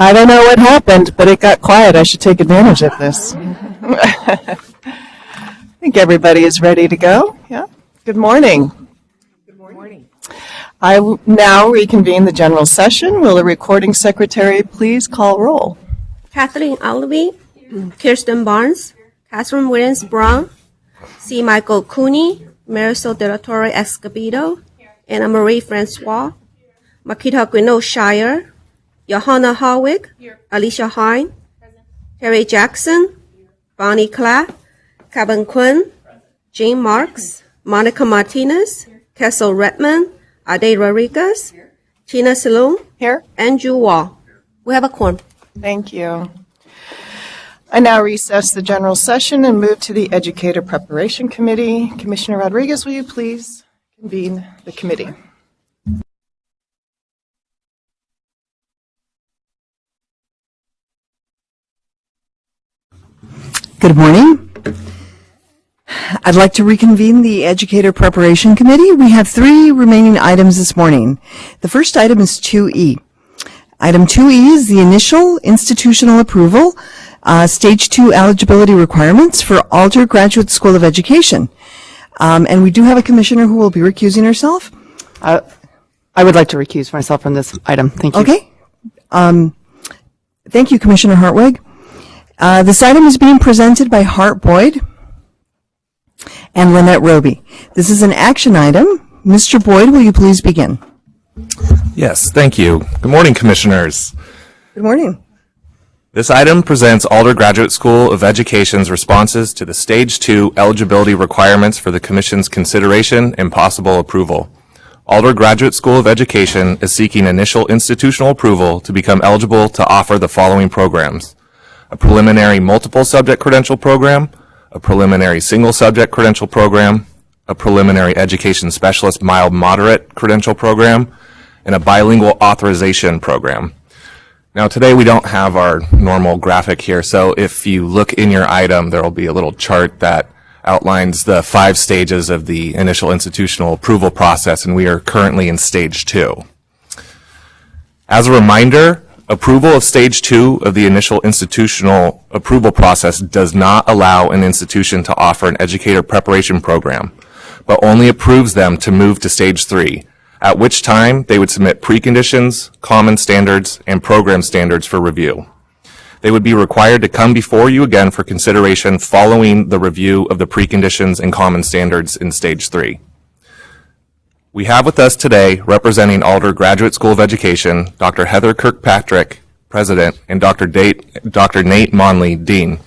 I don't know what happened, but it got quiet. I should take advantage of this. I think everybody is ready to go. Yeah. Good morning. Good morning. I now reconvene the general session. Will the recording secretary please call roll? Kathleen Alder, Kirsten Barnes, Catherine Williams Brown, C. Michael Cooney, Marisol De La Torre Escobedo, Anna Marie Francois, Makita Gwino Shire, Johanna Harwick, Alicia Hine, Harry Jackson, Bonnie Clapp, Kevin Quinn, Jean Marks, Monica Martinez, Kessel Redmond, Ade Rodriguez, Tina Saloon, Here. Andrew Wall. We have a quorum. Thank you. I now recess the general session and move to the Educator Preparation Committee. Commissioner Rodriguez, will you please convene the committee? Good morning. I'd like to reconvene the Educator Preparation Committee. We have 3 remaining items this morning. The first item is 2E. Item 2E is the initial institutional approval, Stage 2 eligibility requirements for Alder Graduate School of Education. And we do have a commissioner who will be recusing herself. I would like to recuse myself from this item. Thank you. Okay. Thank you, Commissioner Hartwig. This item is being presented by Hart Boyd and Lynette Roby. This is an action item. Mr. Boyd, will you please begin? Yes, thank you. Good morning, Commissioners. Good morning. This item presents Alder Graduate School of Education's responses to the Stage 2 eligibility requirements for the Commission's consideration and possible approval. Alder Graduate School of Education is seeking initial institutional approval to become eligible to offer the following programs: a preliminary multiple subject credential program, a preliminary single subject credential program, a preliminary education specialist mild moderate credential program, and a bilingual authorization program. Now today we don't have our normal graphic here, so if you look in your item, there will be a little chart that outlines the 5 stages of the initial institutional approval process, and we are currently in stage 2. As a reminder, approval of Stage 2 of the initial institutional approval process does not allow an institution to offer an educator preparation program, but only approves them to move to Stage 3, at which time they would submit preconditions, common standards, and program standards for review. They would be required to come before you again for consideration following the review of the preconditions and common standards in Stage 3. We have with us today, representing Alder Graduate School of Education, Dr. Heather Kirkpatrick, President, and Dr. Nate Monley, Dean.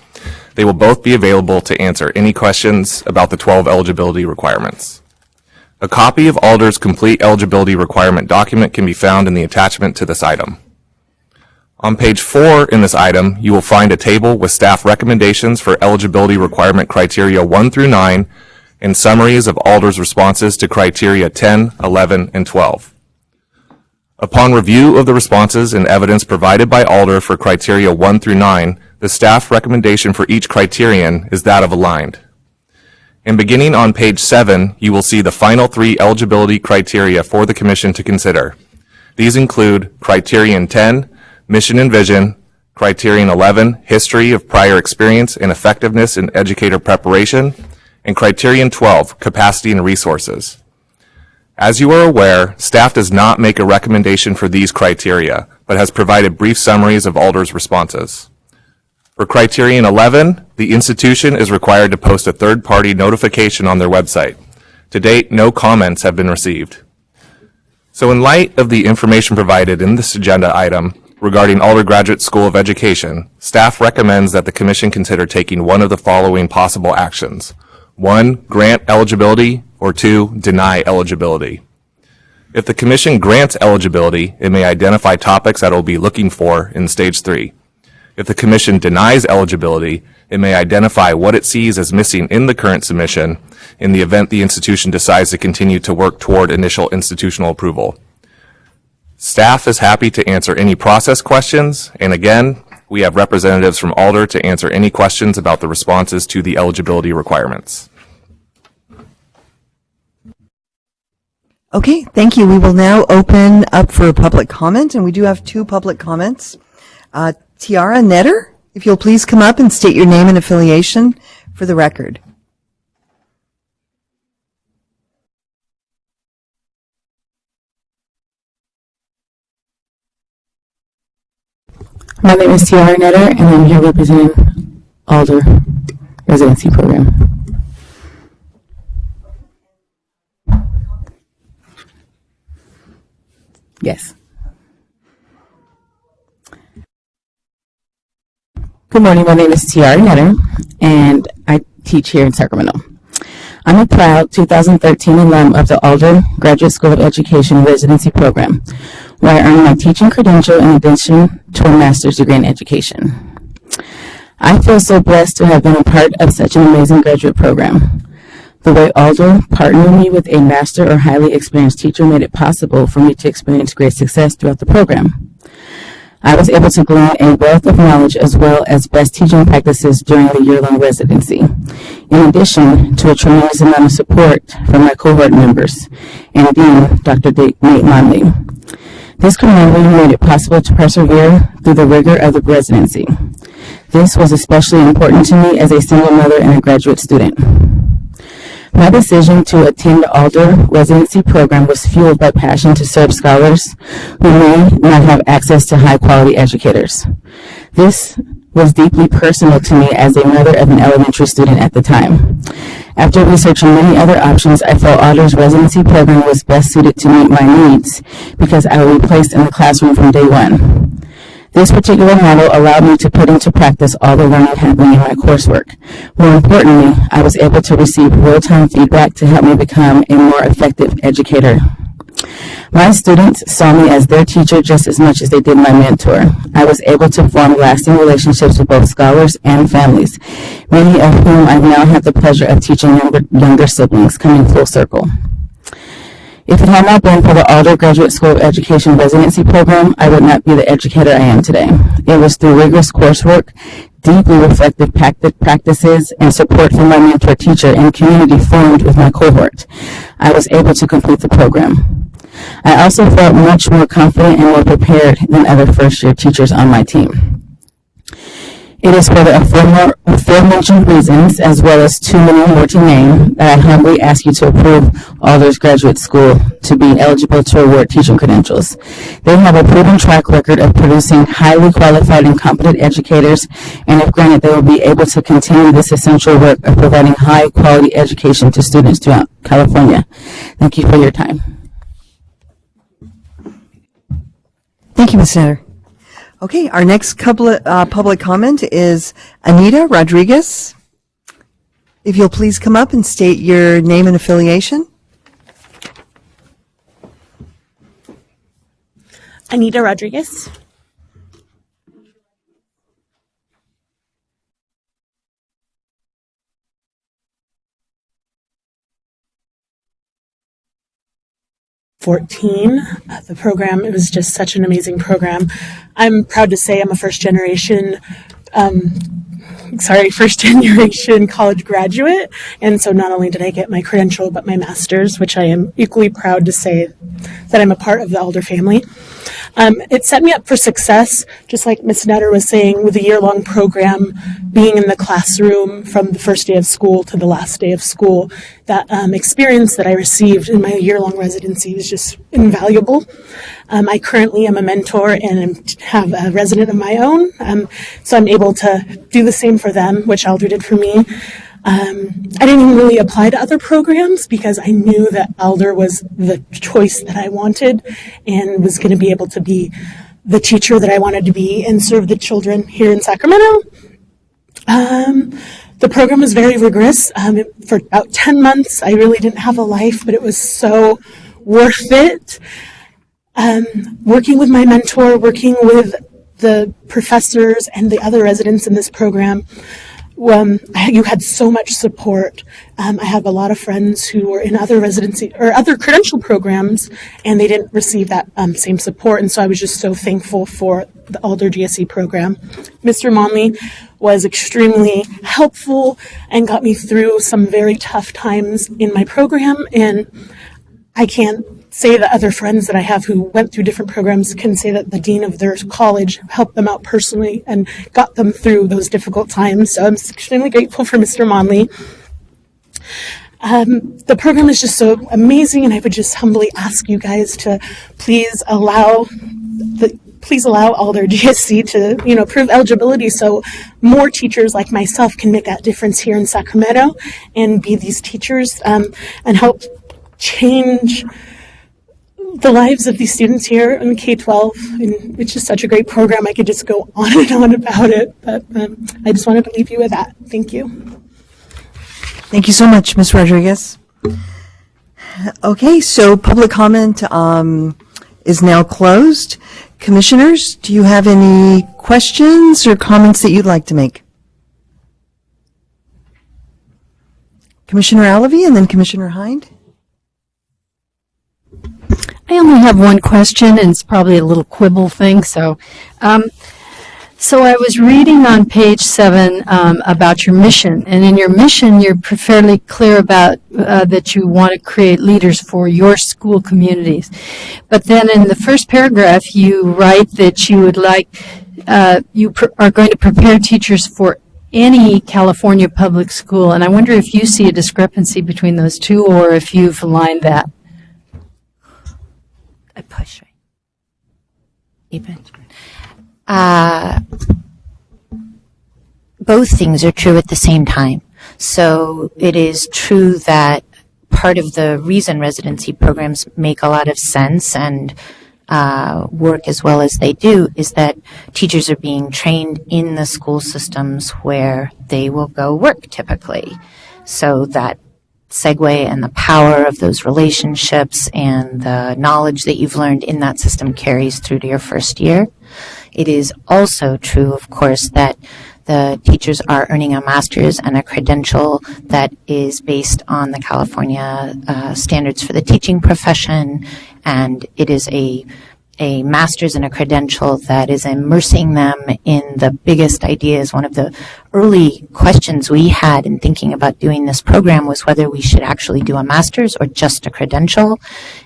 They will both be available to answer any questions about the 12 eligibility requirements. A copy of Alder's complete eligibility requirement document can be found in the attachment to this item. On page 4 in this item, you will find a table with staff recommendations for eligibility requirement criteria 1 through 9 and summaries of Alder's responses to criteria 10, 11, and 12. Upon review of the responses and evidence provided by Alder for criteria 1 through 9, the staff recommendation for each criterion is that of aligned. And beginning on page 7, you will see the final 3 eligibility criteria for the Commission to consider. These include criterion 10, mission and vision, criterion 11, history of prior experience and effectiveness in educator preparation, and criterion 12, capacity and resources. As you are aware, staff does not make a recommendation for these criteria, but has provided brief summaries of Alder's responses. For criterion 11, the institution is required to post a third-party notification on their website. To date, no comments have been received. So in light of the information provided in this agenda item regarding Alder Graduate School of Education, staff recommends that the Commission consider taking one of the following possible actions. 1, grant eligibility, or 2, deny eligibility. If the Commission grants eligibility, it may identify topics that it will be looking for in Stage 3. If the Commission denies eligibility, it may identify what it sees as missing in the current submission in the event the institution decides to continue to work toward initial institutional approval. Staff is happy to answer any process questions, and again, we have representatives from Alder to answer any questions about the responses to the eligibility requirements. Okay, thank you. We will now open up for public comment, and we do have 2 public comments. Tiara Netter, if you'll please come up and state your name and affiliation for the record. My name is Tiara Netter, and I'm here representing Alder residency program. Yes. Good morning. My name is Tiara Netter, and I teach here in Sacramento. I'm a proud 2013 alum of the Alder Graduate School of Education residency program, where I earned my teaching credential in addition to a master's degree in education. I feel so blessed to have been a part of such an amazing graduate program. The way Alder partnered me with a master or highly experienced teacher made it possible for me to experience great success throughout the program. I was able to glean a wealth of knowledge as well as best teaching practices during the year-long residency, in addition to a tremendous amount of support from my cohort members and Dean, Dr. Nate Monley. This camaraderie made it possible to persevere through the rigor of the residency. This was especially important to me as a single mother and a graduate student. My decision to attend the Alder residency program was fueled by passion to serve scholars who may not have access to high-quality educators. This was deeply personal to me as a mother of an elementary student at the time. After researching many other options, I felt Alder's residency program was best suited to meet my needs because I would be placed in the classroom from day one. This particular model allowed me to put into practice all the learning happening in my coursework. More importantly, I was able to receive real-time feedback to help me become a more effective educator. My students saw me as their teacher just as much as they did my mentor. I was able to form lasting relationships with both scholars and families, many of whom I now have the pleasure of teaching younger siblings, coming full circle. If it had not been for the Alder Graduate School of Education residency program, I would not be the educator I am today. It was through rigorous coursework, deeply reflective practices, and support from my mentor teacher and community formed with my cohort, I was able to complete the program. I also felt much more confident and more prepared than other first-year teachers on my team. It is for the aforementioned reasons, as well as too many more to name, that I humbly ask you to approve Alder's Graduate School to be eligible to award teaching credentials. They have a proven track record of producing highly qualified and competent educators, and if granted, they will be able to continue this essential work of providing high-quality education to students throughout California. Thank you for your time. Thank you, Ms. Netter. Okay, our next public comment is Anita Rodriguez. If you'll please come up and state your name and affiliation. Anita Rodriguez. The program, it was just such an amazing program. I'm proud to say I'm a first generation college graduate, and so not only did I get my credential but my master's, which I am equally proud to say that I'm a part of the Alder family. It set me up for success, just like Ms. Netter was saying, with a year-long program, being in the classroom from the first day of school to the last day of school. That experience that I received in my year-long residency was just invaluable. I currently am a mentor and have a resident of my own, so I'm able to do the same for them, which Alder did for me. I didn't even really apply to other programs because I knew that Alder was the choice that I wanted and was going to be able to be the teacher that I wanted to be and serve the children here in Sacramento. The program was very rigorous. For about 10 months, I really didn't have a life, but it was so worth it. Working with my mentor, working with the professors and the other residents in this program, you had so much support. I have a lot of friends who were in other residency or other credential programs, and they didn't receive that same support. And so I was just so thankful for the Alder GSE program. Mr. Monley was extremely helpful and got me through some very tough times in my program. And I can't say that other friends that I have who went through different programs can say that the dean of their college helped them out personally and got them through those difficult times. So I'm extremely grateful for Mr. Monley. The program is just so amazing, and I would just humbly ask you guys to please allow Alder GSC to, prove eligibility so more teachers like myself can make that difference here in Sacramento and be these teachers and help change the lives of these students here in K-12. And it's just such a great program. I could just go on and on about it, but I just wanted to leave you with that. Thank you. Thank you so much, Ms. Rodriguez. Okay, so public comment is now closed. Commissioners, do you have any questions or comments that you'd like to make? Commissioner Allaby and then Commissioner Hind. I only have one question, and it's probably a little quibble thing. So I was reading on page 7 about your mission, and in your mission, you're fairly clear about that you want to create leaders for your school communities. But then in the first paragraph, you write that you would like are going to prepare teachers for any California public school, and I wonder if you see a discrepancy between those two, or if you've aligned that. I push right. Even. Both things are true at the same time. So it is true that part of the reason residency programs make a lot of sense and work as well as they do is that teachers are being trained in the school systems where they will go work typically. So that segue and the power of those relationships and the knowledge that you've learned in that system carries through to your first year. It is also true, of course, that the teachers are earning a master's and a credential that is based on the California standards for the teaching profession, and it is a master's and a credential that is immersing them in the biggest ideas. One of the early questions we had in thinking about doing this program was whether we should actually do a master's or just a credential.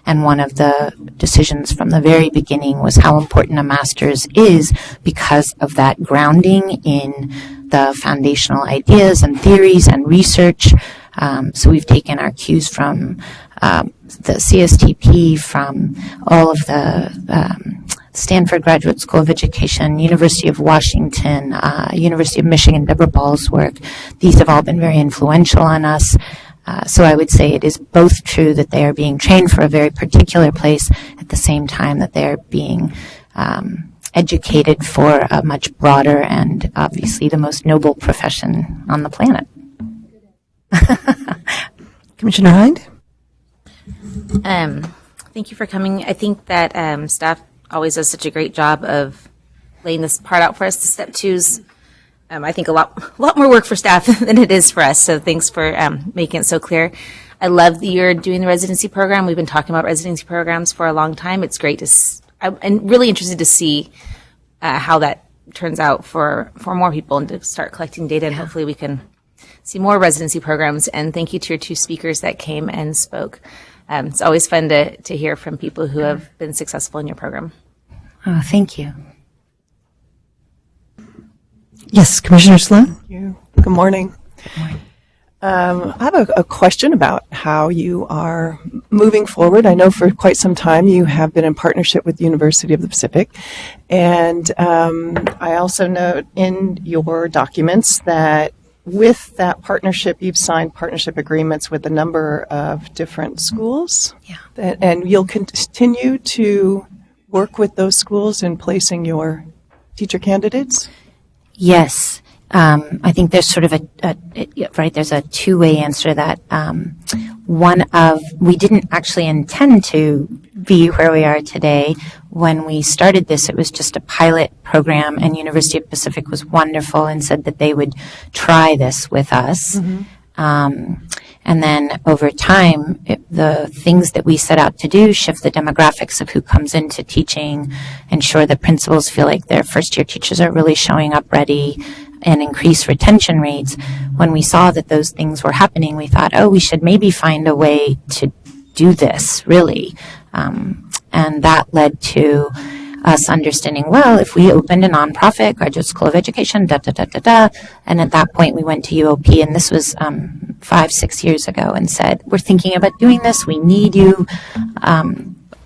And one of the decisions from the very beginning was how important a master's is because of that grounding in the foundational ideas and theories and research. So we've taken our cues from the CSTP, from all of the Stanford Graduate School of Education, University of Washington, University of Michigan, Deborah Ball's work. These have all been very influential on us. So I would say it is both true that they are being trained for a very particular place at the same time that they are being educated for a much broader and obviously the most noble profession on the planet. Commissioner Hind? Thank you for coming. I think that staff always does such a great job of laying this part out for us. The step twos, I think a lot more work for staff than it is for us. So thanks for making it so clear. I love that you're doing the residency program. We've been talking about residency programs for a long time. It's great to. I'm really interested to see how that turns out for more people and to start collecting data, and hopefully we can see more residency programs. And thank you to your 2 speakers that came and spoke. It's always fun to hear from people who have been successful in your program. Oh, thank you. Yes, Commissioner Sloan? Thank you. Good morning. Good morning. I have a question about how you are moving forward. I know for quite some time you have been in partnership with the University of the Pacific, and I also note in your documents that with that partnership, you've signed partnership agreements with a number of different schools. Yeah. And you'll continue to work with those schools in placing your teacher candidates? Yes. I think there's sort of there's a two-way answer to that. We didn't actually intend to be where we are today. When we started this, it was just a pilot program, and University of Pacific was wonderful and said that they would try this with us. Mm-hmm. And then over time, the things that we set out to do, shift the demographics of who comes into teaching, ensure that principals feel like their first-year teachers are really showing up ready, and increase retention rates. When we saw that those things were happening, we thought, we should maybe find a way to do this, really. And that led to us understanding, well, if we opened a nonprofit graduate school of education, and at that point we went to UOP, and this was 5-6 years ago, and said, we're thinking about doing this, we need you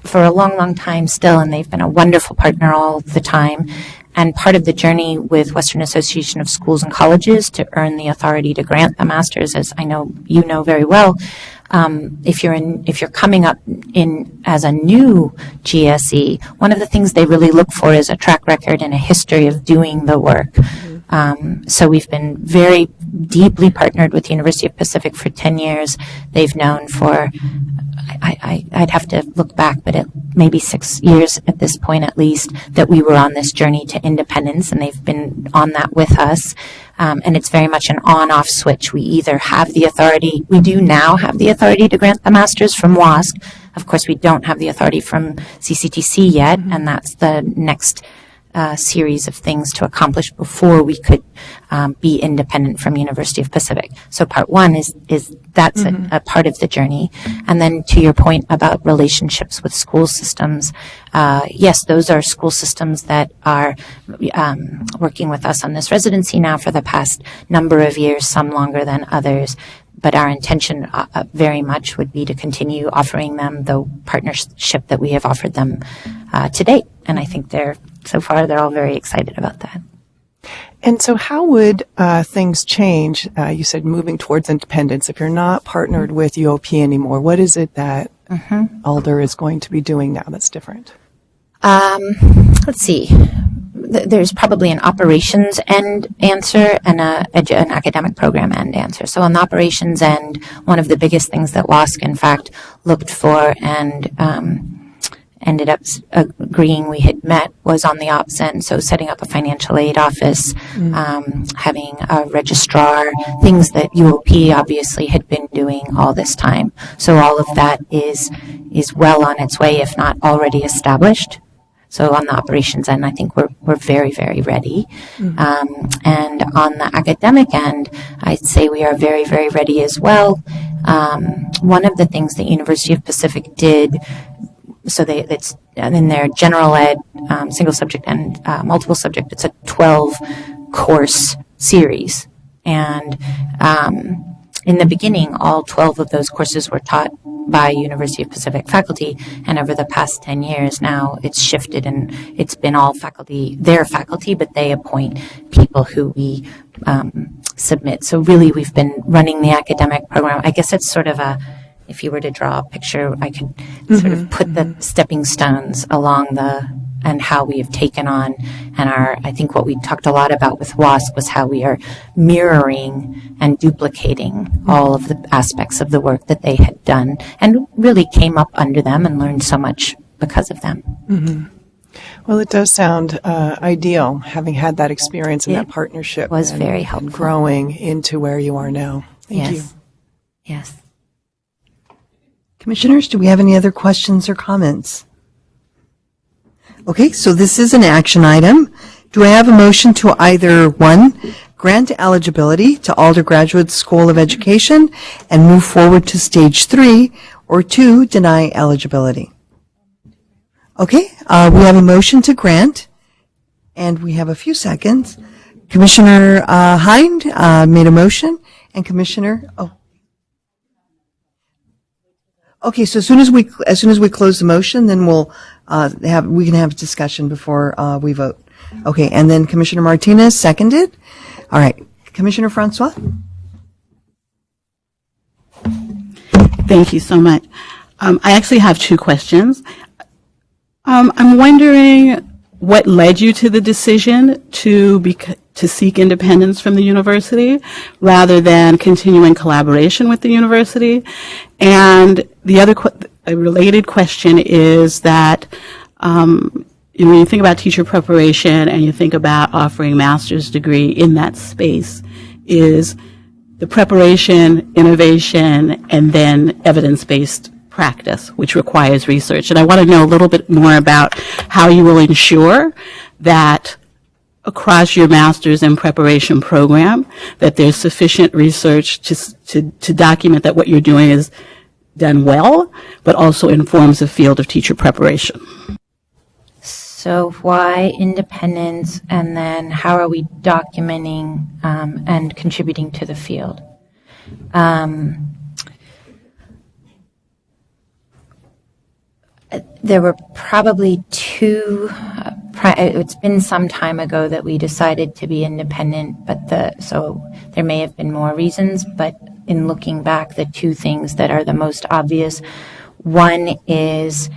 for a long, long time still, and they've been a wonderful partner all the time. And part of the journey with Western Association of Schools and Colleges to earn the authority to grant the master's, as I know you know very well, if you're coming up in as a new GSE, one of the things they really look for is a track record and a history of doing the work. So we've been very deeply partnered with the University of Pacific for 10 years. They've known for, I'd have to look back, but maybe 6 years at this point at least, that we were on this journey to independence, and they've been on that with us. And it's very much an on-off switch. We either have the authority, we do now have the authority to grant the master's from WASC. Of course, we don't have the authority from CCTC yet, and that's the next series of things to accomplish before we could be independent from University of Pacific. So part one is that's a part of the journey. And then to your point about relationships with school systems, yes, those are school systems that are working with us on this residency now for the past number of years, some longer than others. But our intention very much would be to continue offering them the partnership that we have offered them to date. And I think so far they're all very excited about that. And so how would things change? You said moving towards independence. If you're not partnered with UOP anymore, what is it that Alder is going to be doing now that's different? Let's see. There's probably an operations end answer and an academic program end answer. So on the operations end, one of the biggest things that WASC, in fact, looked for and ended up agreeing we had met was on the ops end. So setting up a financial aid office, having a registrar, things that UOP obviously had been doing all this time. So all of that is well on its way, if not already established. So on the operations end, I think we're very, very ready. And on the academic end, I'd say we are very, very ready as well. One of the things that University of Pacific did, so it's in their general ed, single subject and multiple subject, it's a 12-course series. And in the beginning, all 12 of those courses were taught by University of Pacific faculty, and over the past 10 years now it's shifted and it's been all faculty, their faculty, but they appoint people who we submit. So really we've been running the academic program. I guess it's sort of if you were to draw a picture, I could sort of put the stepping stones along and how we have taken on, and I think what we talked a lot about with WASC was how we are mirroring and duplicating all of the aspects of the work that they had done, and really came up under them and learned so much because of them. Well, it does sound ideal, having had that experience and that partnership. Was very helpful. And growing into where you are now. Thank you. Yes. Commissioners, do we have any other questions or comments? Okay, so this is an action item. Do I have a motion to either, 1, grant eligibility to Alder Graduate School of Education and move forward to stage 3, or 2, deny eligibility? Okay, we have a motion to grant, and we have a few seconds. Commissioner Hind made a motion, and Okay, so as soon as we close the motion, then we can have a discussion before we vote. Okay, and then Commissioner Martinez seconded. All right, Commissioner Francois. Thank you so much. I actually have 2 questions. I'm wondering what led you to the decision to seek independence from the university rather than continuing collaboration with the university. And the other a related question is that when you think about teacher preparation and you think about offering master's degree in that space, is the preparation, innovation, and then evidence-based practice, which requires research. And I want to know a little bit more about how you will ensure that across your master's and preparation program, that there's sufficient research to document that what you're doing is done well, but also informs the field of teacher preparation. So why independence, and then how are we documenting and contributing to the field? There were probably two, it's been some time ago that we decided to be independent, but so there may have been more reasons, but in looking back, the two things that are the most obvious, one is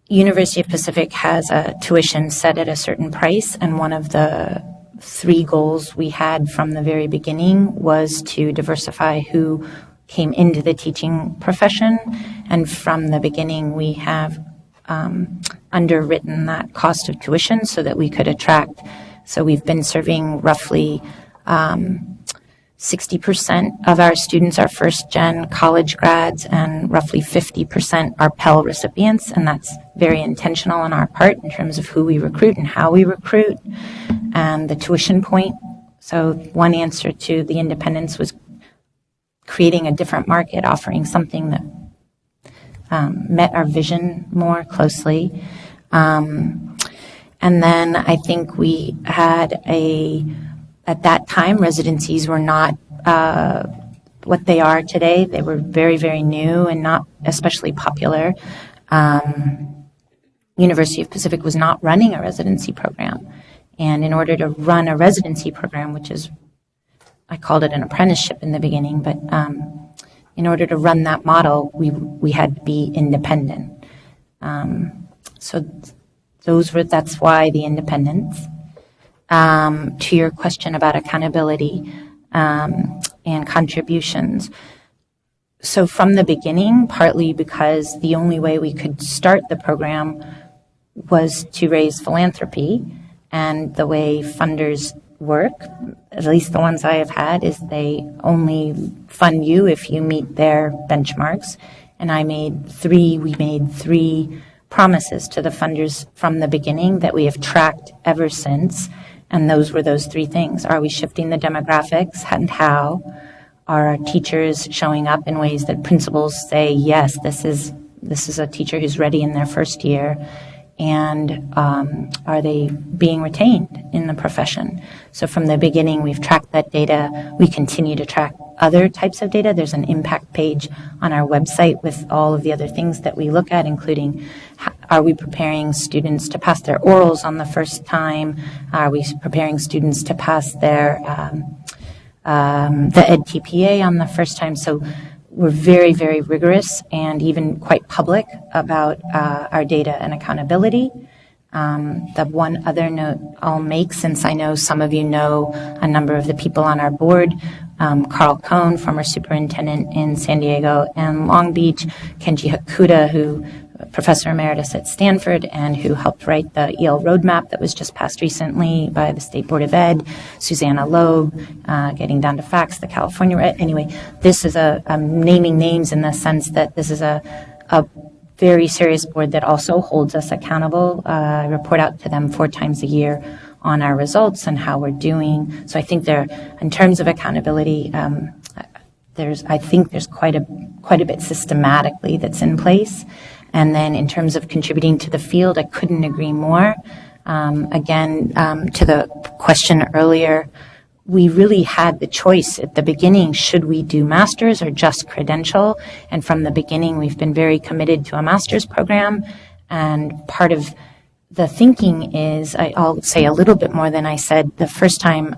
University of Pacific has a tuition set at a certain price, and one of the three goals we had from the very beginning was to diversify who came into the teaching profession, and from the beginning we have underwritten that cost of tuition so that we could attract. So we've been serving roughly 60% of our students are first-gen college grads, and roughly 50% are Pell recipients, and that's very intentional on our part in terms of who we recruit and how we recruit, and the tuition point. So one answer to the independence was creating a different market, offering something that met our vision more closely. And then I think we had at that time, residencies were not what they are today. They were very, very new and not especially popular. University of Pacific was not running a residency program. And in order to run a residency program, which is, I called it an apprenticeship in the beginning, but in order to run that model, we had to be independent. So that's why the independence. To your question about accountability and contributions. So from the beginning, partly because the only way we could start the program was to raise philanthropy, and the way funders work, at least the ones I have had, is they only fund you if you meet their benchmarks. And we made three promises to the funders from the beginning that we have tracked ever since. And those were those three things. Are we shifting the demographics, and how? Are our teachers showing up in ways that principals say, yes, this is a teacher who's ready in their first year? And are they being retained in the profession? So from the beginning, we've tracked that data. We continue to track other types of data. There's an impact page on our website with all of the other things that we look at, including are we preparing students to pass their orals on the first time? Are we preparing students to pass their the EdTPA on the first time? So we're very, very rigorous and even quite public about our data and accountability. The one other note I'll make, since I know some of you know a number of the people on our board, Carl Cohn, former superintendent in San Diego and Long Beach, Kenji Hakuda, professor emeritus at Stanford, and who helped write the EL roadmap that was just passed recently by the State Board of Ed, Susanna Loeb, getting down to facts, the California. Anyway, this is I'm naming names in the sense that this is a very serious board that also holds us accountable. I report out to them 4 times a year on our results and how we're doing. So I think in terms of accountability, I think there's quite a bit systematically that's in place. And then in terms of contributing to the field, I couldn't agree more. Again, to the question earlier, we really had the choice at the beginning, should we do master's or just credential? And from the beginning, we've been very committed to a master's program. And part of the thinking is, I'll say a little bit more than I said the first time.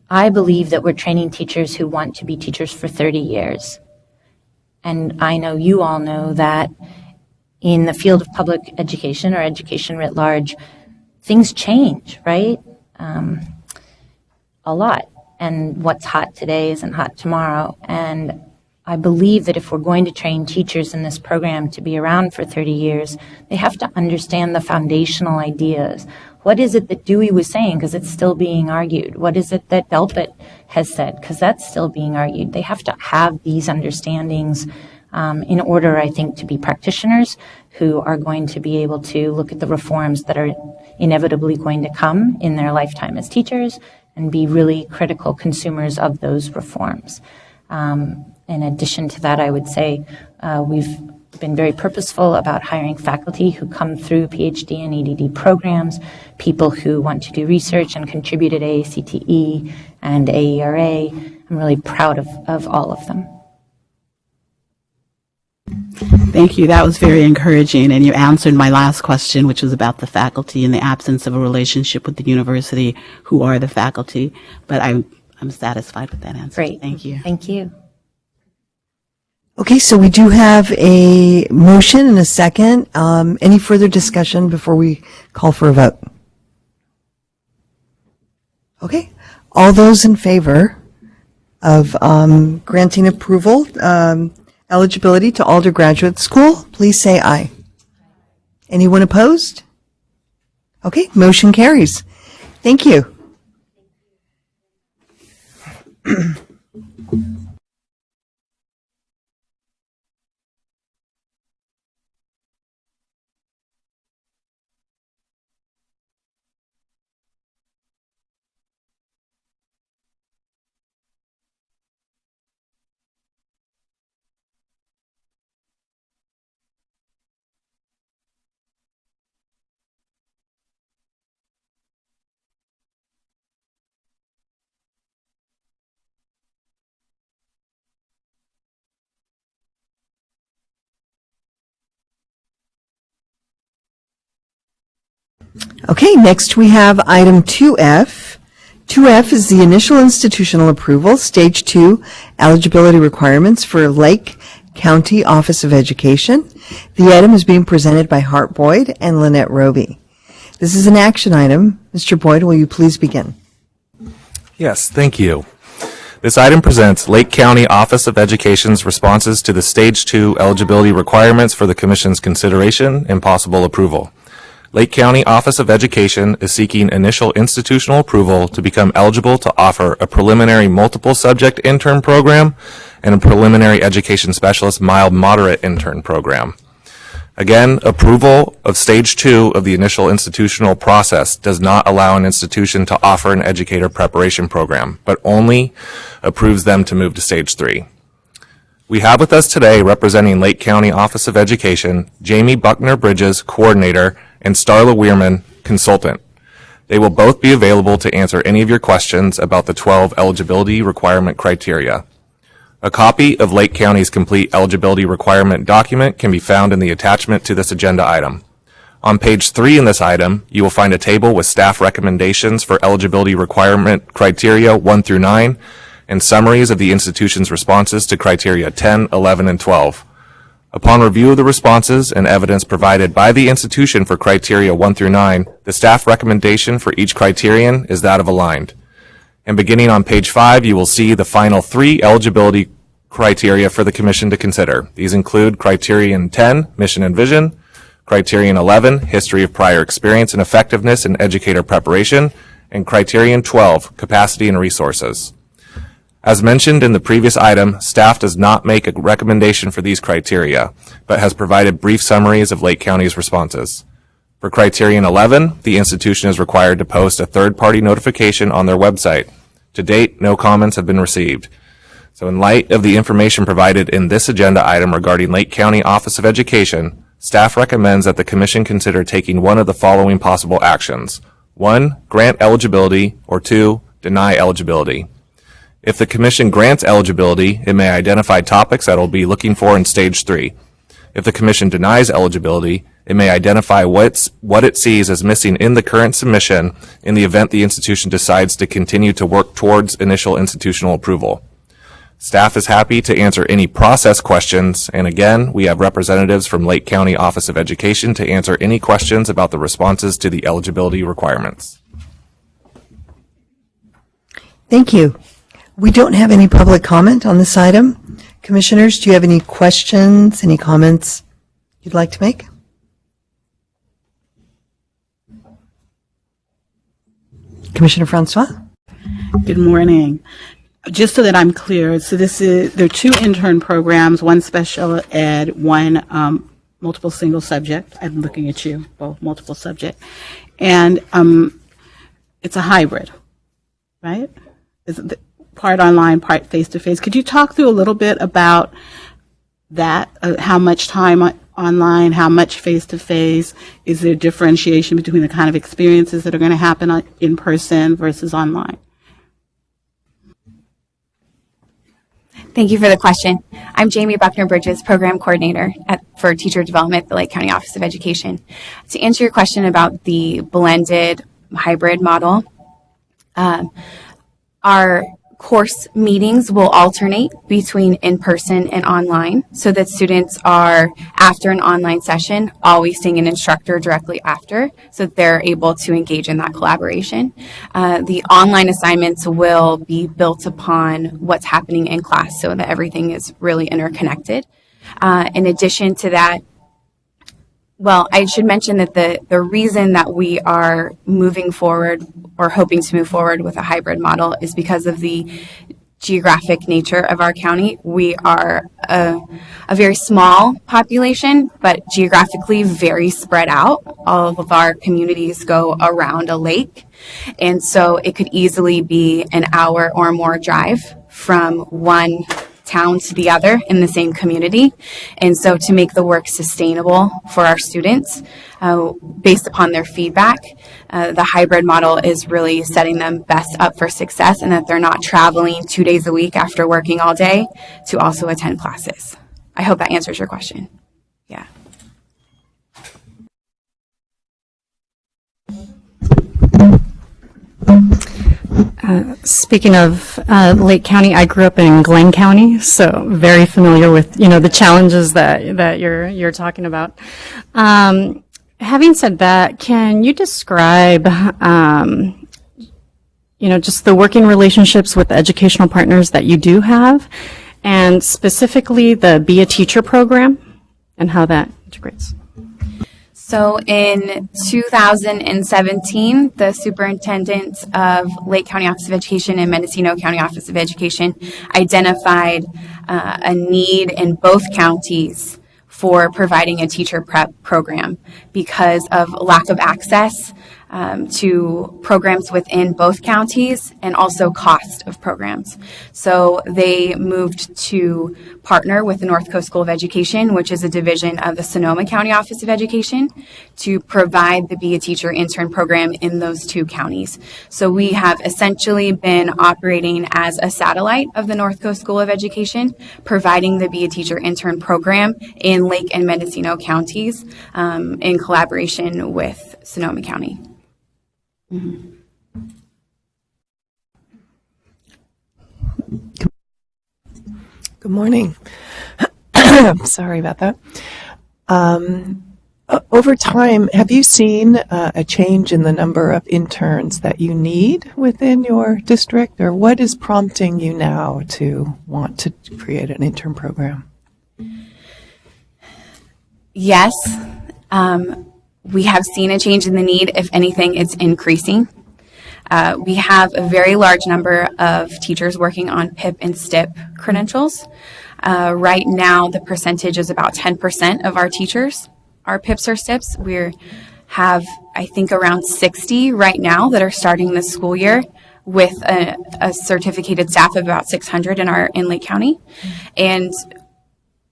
I believe that we're training teachers who want to be teachers for 30 years. And I know you all know that in the field of public education or education writ large, things change, right? A lot. And what's hot today isn't hot tomorrow. And I believe that if we're going to train teachers in this program to be around for 30 years, they have to understand the foundational ideas. What is it that Dewey was saying? Because it's still being argued. What is it that Delpit has said? Because that's still being argued. They have to have these understandings in order, I think, to be practitioners who are going to be able to look at the reforms that are inevitably going to come in their lifetime as teachers and be really critical consumers of those reforms. In addition to that, I would say we've been very purposeful about hiring faculty who come through PhD and EDD programs, people who want to do research and contribute at AACTE and AERA. I'm really proud of all of them. Thank you. That was very encouraging. And you answered my last question, which was about the faculty and the absence of a relationship with the university, who are the faculty. But I'm satisfied with that answer. Great. Thank you. Thank you. Okay, so we do have a motion and a second. Any further discussion before we call for a vote? Okay, all those in favor of granting approval, eligibility to Alder Graduate School, please say aye. Anyone opposed? Okay, motion carries. Thank you. Okay, next we have item 2F. 2F is the initial institutional approval, stage 2 eligibility requirements for Lake County Office of Education. The item is being presented by Hart Boyd and Lynette Roby. This is an action item. Mr. Boyd, will you please begin? Yes, thank you. This item presents Lake County Office of Education's responses to the Stage 2 eligibility requirements for the Commission's consideration and possible approval. Lake County Office of Education is seeking initial institutional approval to become eligible to offer a preliminary multiple subject intern program and a preliminary education specialist mild moderate intern program. Again, approval of Stage 2 of the initial institutional process does not allow an institution to offer an educator preparation program, but only approves them to move to Stage 3. We have with us today, representing Lake County Office of Education, Jamie Buckner-Bridges, Coordinator, and Starla Weirman, Consultant. They will both be available to answer any of your questions about the 12 eligibility requirement criteria. A copy of Lake County's complete eligibility requirement document can be found in the attachment to this agenda item. On page 3 in this item, you will find a table with staff recommendations for eligibility requirement criteria 1 through 9 and summaries of the institution's responses to criteria 10, 11, and 12. Upon review of the responses and evidence provided by the institution for criteria 1 through 9, the staff recommendation for each criterion is that of aligned. And beginning on page 5, you will see the final 3 eligibility criteria for the Commission to consider. These include criterion 10, mission and vision, criterion 11, history of prior experience and effectiveness in educator preparation, and criterion 12, capacity and resources. As mentioned in the previous item, staff does not make a recommendation for these criteria, but has provided brief summaries of Lake County's responses. For criterion 11, the institution is required to post a third-party notification on their website. To date, no comments have been received. So in light of the information provided in this agenda item regarding Lake County Office of Education, staff recommends that the Commission consider taking one of the following possible actions. 1, grant eligibility, or 2, deny eligibility. If the Commission grants eligibility, it may identify topics that it will be looking for in Stage 3. If the Commission denies eligibility, it may identify what it sees as missing in the current submission in the event the institution decides to continue to work towards initial institutional approval. Staff is happy to answer any process questions, and again, we have representatives from Lake County Office of Education to answer any questions about the responses to the eligibility requirements. Thank you. We don't have any public comment on this item. Commissioners, do you have any questions, any comments you'd like to make? Commissioner Francois? Good morning. Just so that I'm clear, so there are 2 intern programs, one special ed, one multiple single subject. I'm looking at you, both multiple subject. And it's a hybrid, right? Is it part online, part face-to-face? Could you talk through a little bit about that? How much time online, how much face-to-face? Is there differentiation between the kind of experiences that are going to happen in person versus online? Thank you for the question. I'm Jamie Buckner-Bridges, Program Coordinator for Teacher Development at the Lake County Office of Education. To answer your question about the blended hybrid model, our course meetings will alternate between in-person and online so that students are, after an online session, always seeing an instructor directly after so that they're able to engage in that collaboration. The online assignments will be built upon what's happening in class so that everything is really interconnected. In addition to that, well, I should mention that the reason that we are moving forward or hoping to move forward with a hybrid model is because of the geographic nature of our county. We are a very small population, but geographically very spread out. All of our communities go around a lake, and so it could easily be an hour or more drive from one town to the other in the same community. And so to make the work sustainable for our students, based upon their feedback, the hybrid model is really setting them best up for success, and that they're not traveling 2 days a week after working all day to also attend classes. I hope that answers your question. Yeah. Speaking of Lake County, I grew up in Glenn County, so very familiar with the challenges that you're talking about. Having said that, can you describe just the working relationships with the educational partners that you do have, and specifically the Be a Teacher program and how that integrates? So in 2017, the superintendent of Lake County Office of Education and Mendocino County Office of Education identified a need in both counties for providing a teacher prep program because of lack of access to programs within both counties and also cost of programs. So they moved to partner with the North Coast School of Education, which is a division of the Sonoma County Office of Education, to provide the Be a Teacher intern program in those two counties. So we have essentially been operating as a satellite of the North Coast School of Education, providing the Be a Teacher intern program in Lake and Mendocino counties in collaboration with Sonoma County. Mm-hmm. Good morning. Sorry about that. Over time, have you seen a change in the number of interns that you need within your district, or what is prompting you now to want to create an intern program? Yes. We have seen a change in the need. If anything, it's increasing. We have a very large number of teachers working on PIP and STIP credentials. Right now, the percentage is about 10% of our teachers are PIPs or STIPs. We have, I think, around 60 right now that are starting this school year with a certificated staff of about 600 in Lake County. And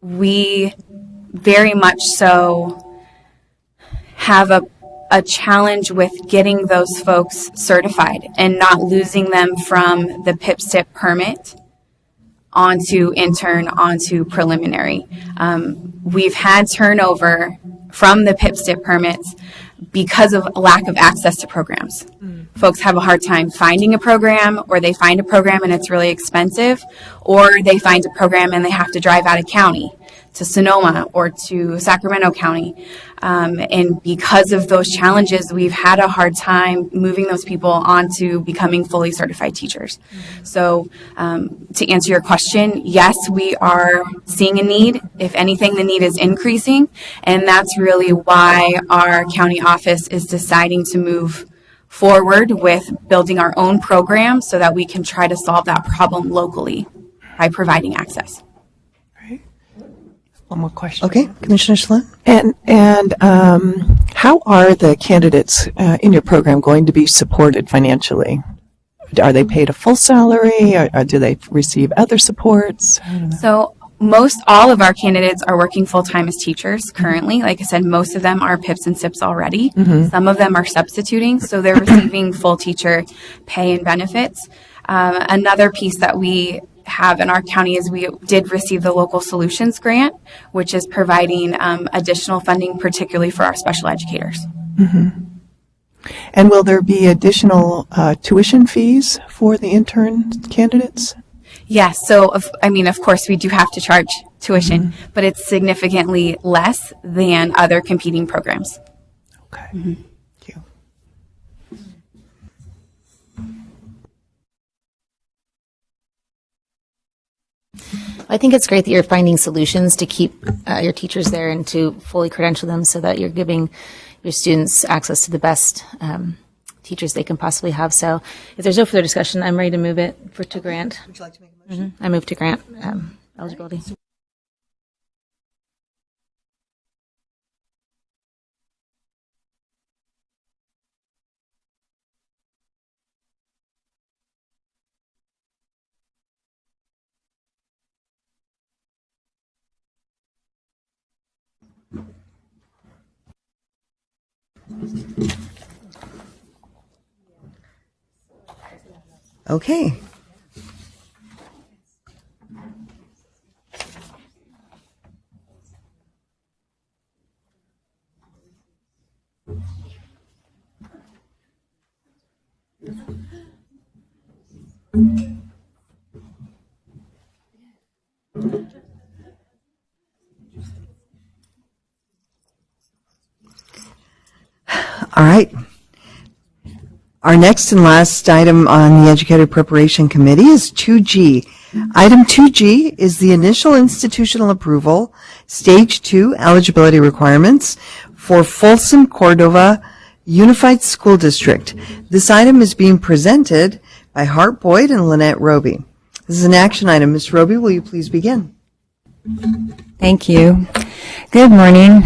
we very much so have a challenge with getting those folks certified and not losing them from the PIP-STIP permit onto intern, onto preliminary. We've had turnover from the PIP-STIP permits because of lack of access to programs. Folks have a hard time finding a program, or they find a program and it's really expensive, or they find a program and they have to drive out of county to Sonoma or to Sacramento County. And because of those challenges, we've had a hard time moving those people onto becoming fully certified teachers. So to answer your question, yes, we are seeing a need. If anything, the need is increasing. And that's really why our county office is deciding to move forward with building our own program so that we can try to solve that problem locally by providing access. One more question. Okay, Commissioner Schlett. And how are the candidates in your program going to be supported financially? Are they paid a full salary, or do they receive other supports? So most all of our candidates are working full-time as teachers currently. Like I said, most of them are PIPs and SIPs already. Some of them are substituting, so they're receiving full teacher pay and benefits. Another piece that we have in our county is we did receive the Local Solutions Grant, which is providing additional funding, particularly for our special educators. And will there be additional tuition fees for the intern candidates? Yes, so of course we do have to charge tuition, but it's significantly less than other competing programs. Okay. Thank you. I think it's great that you're finding solutions to keep your teachers there and to fully credential them so that you're giving your students access to the best teachers they can possibly have. So if there's no further discussion, I'm ready to move it to grant. Would you like to make a motion? I move to grant eligibility. Okay. All right. Our next and last item on the Educator Preparation Committee is 2G. Item 2G is the initial institutional approval, Stage 2 eligibility requirements for Folsom, Cordova Unified School District. This item is being presented by Hart Boyd and Lynette Roby. This is an action item. Ms. Roby, will you please begin? Thank you. Good morning.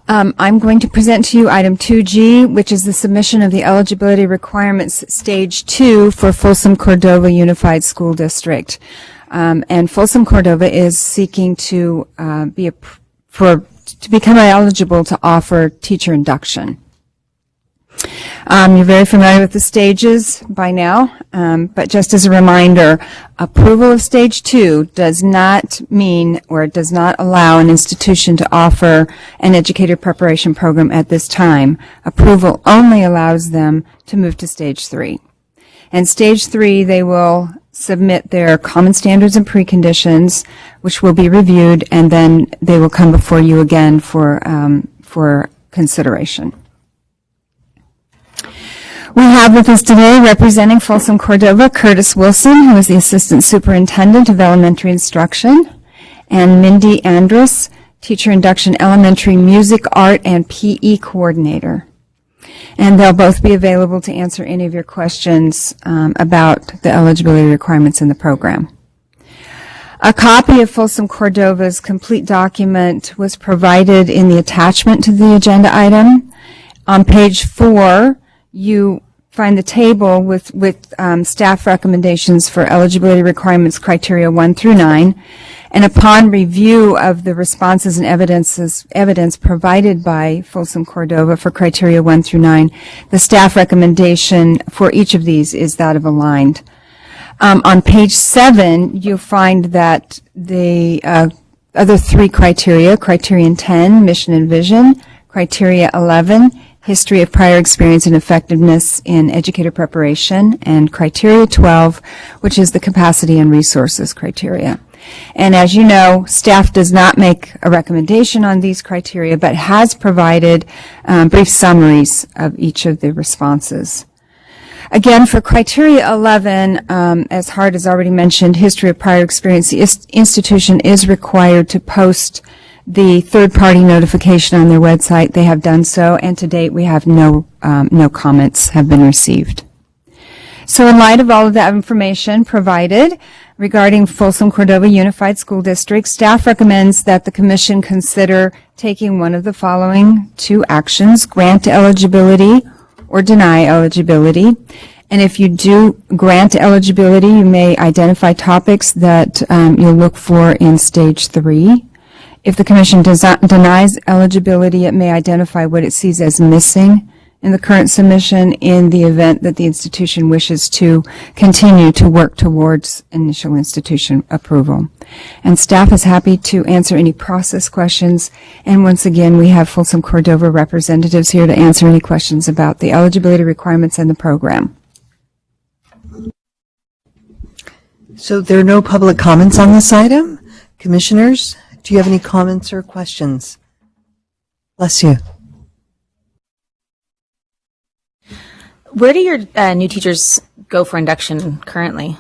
I'm going to present to you item 2G, which is the submission of the eligibility requirements stage 2 for Folsom Cordova Unified School District. And Folsom Cordova is seeking to become eligible to offer teacher induction. You're very familiar with the stages by now, but just as a reminder, approval of stage 2 does not mean or does not allow an institution to offer an educator preparation program at this time. Approval only allows them to move to stage 3. And stage 3, they will submit their common standards and preconditions, which will be reviewed, and then they will come before you again for consideration. We have with us today, representing Folsom Cordova, Curtis Wilson, who is the Assistant Superintendent of Elementary Instruction, and Mindy Andrus, Teacher Induction Elementary Music, Art, and PE Coordinator. And they'll both be available to answer any of your questions about the eligibility requirements in the program. A copy of Folsom Cordova's complete document was provided in the attachment to the agenda item. On page 4, you find the table with staff recommendations for eligibility requirements criteria 1 through 9. And upon review of the responses and evidence provided by Folsom Cordova for criteria 1 through 9, the staff recommendation for each of these is that of aligned. On page 7, you'll find that the other 3 criteria, criterion 10, mission and vision, criteria 11, history of prior experience and effectiveness in educator preparation, and criteria 12, which is the capacity and resources criteria. And as you know, staff does not make a recommendation on these criteria, but has provided brief summaries of each of the responses. Again, for criteria 11, as Hart has already mentioned, history of prior experience, the institution is required to post the third-party notification on their website. They have done so, and to date we have no comments have been received. So in light of all of that information provided regarding Folsom Cordova Unified School District, staff recommends that the Commission consider taking one of the following 2 actions: grant eligibility or deny eligibility. And if you do grant eligibility, you may identify topics that you'll look for in stage 3. If the commission denies eligibility, it may identify what it sees as missing in the current submission in the event that the institution wishes to continue to work towards initial institution approval. And staff is happy to answer any process questions. And once again, we have Folsom Cordova representatives here to answer any questions about the eligibility requirements and the program. So there are no public comments on this item. Commissioners, do you have any comments or questions? Bless you. Where do your new teachers go for induction currently?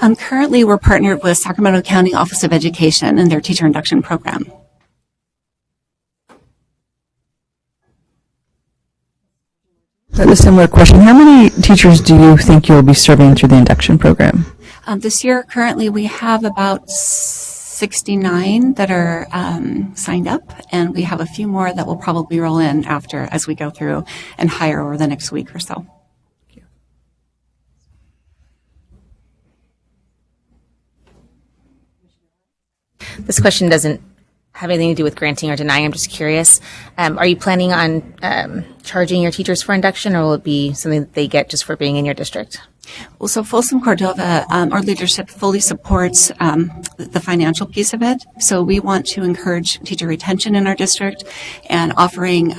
Currently, we're partnered with Sacramento County Office of Education and their teacher induction program. A similar question. How many teachers do you think you'll be serving through the induction program? This year, currently, we have about 69 that are signed up, and we have a few more that will probably roll in after as we go through and hire over the next week or so. This question doesn't have anything to do with granting or denying. I'm just curious. Are you planning on charging your teachers for induction, or will it be something that they get just for being in your district? Well, so Folsom Cordova, our leadership fully supports the financial piece of it. So we want to encourage teacher retention in our district and offering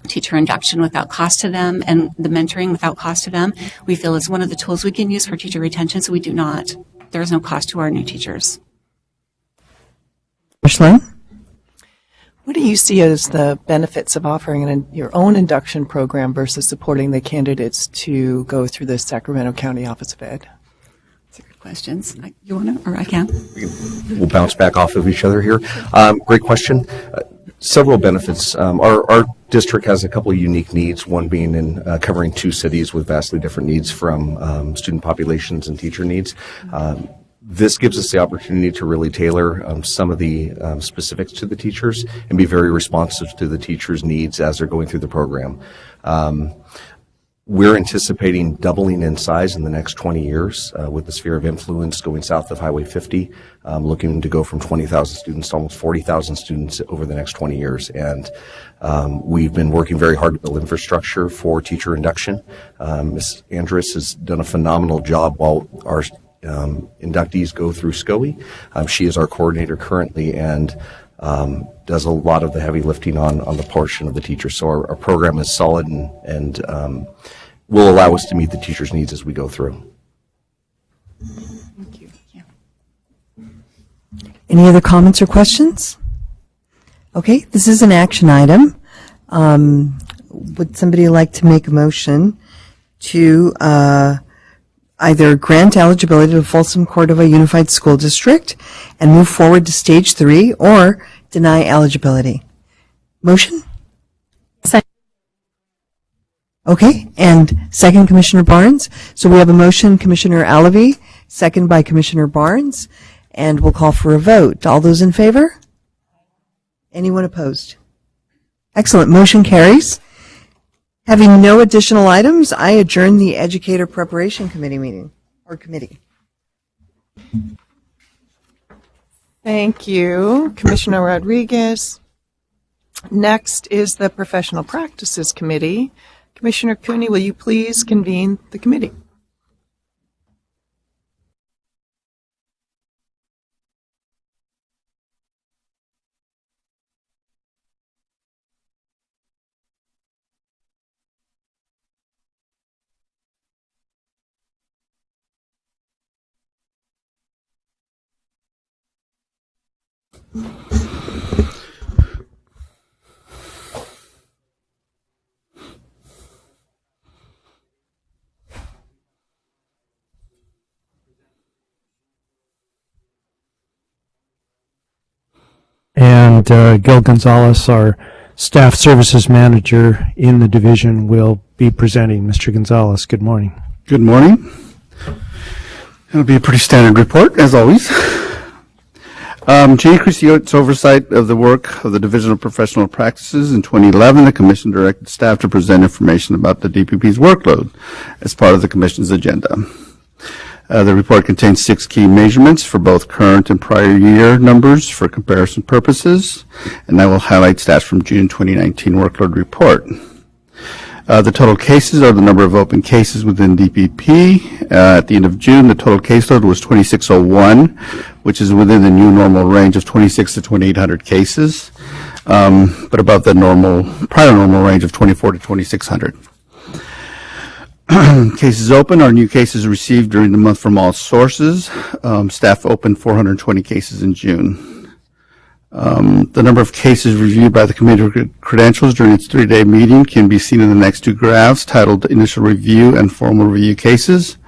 teacher induction without cost to them and the mentoring without cost to them. We feel is one of the tools we can use for teacher retention. So there is no cost to our new teachers. Micheline? What do you see as the benefits of offering your own induction program versus supporting the candidates to go through the Sacramento County Office of Ed? That's a good question. You want to, or I can? We'll bounce back off of each other here. Great question. Several benefits. Our district has a couple of unique needs, one being in covering 2 cities with vastly different needs from student populations and teacher needs. This gives us the opportunity to really tailor some of the specifics to the teachers and be very responsive to the teachers' needs as they're going through the program. We're anticipating doubling in size in the next 20 years with the sphere of influence going south of Highway 50, looking to go from 20,000 students to almost 40,000 students over the next 20 years. And we've been working very hard to build infrastructure for teacher induction. Ms. Andrus has done a phenomenal job while our inductees go through SCOE. She is our coordinator currently and does a lot of the heavy lifting on the portion of the teachers. So our program is solid and will allow us to meet the teachers' needs as we go through. Thank you. Any other comments or questions? Okay, this is an action item. Would somebody like to make a motion to either grant eligibility to Folsom Cordova Unified School District and move forward to stage 3 or deny eligibility? Motion? Second. Okay, and second, Commissioner Barnes. So we have a motion, Commissioner Alavi, second by Commissioner Barnes, and we'll call for a vote. All those in favor? Anyone opposed? Excellent, motion carries. Having no additional items, I adjourn the Educator Preparation Committee meeting, or committee. Thank you, Commissioner Rodriguez. Next is the Professional Practices Committee. Commissioner Cooney, will you please convene the committee? And Gil Gonzalez, our Staff Services Manager in the division, will be presenting. Mr. Gonzalez, good morning. Good morning. It'll be a pretty standard report, as always. To increase its oversight of the work of the Division of Professional Practices, in 2011, the Commission directed staff to present information about the DPP's workload as part of the Commission's agenda. The report contains 6 key measurements for both current and prior year numbers for comparison purposes, and I will highlight stats from June 2019 workload report. The total cases are the number of open cases within DPP. At the end of June, the total caseload was 2601, which is within the new normal range of 26 to 2800 cases, but above the prior normal range of 24 to 2600. Cases open are new cases received during the month from all sources. Staff opened 420 cases in June. The number of cases reviewed by the Committee of Credentials during its 3-day meeting can be seen in the next 2 graphs titled Initial Review and Formal Review Cases.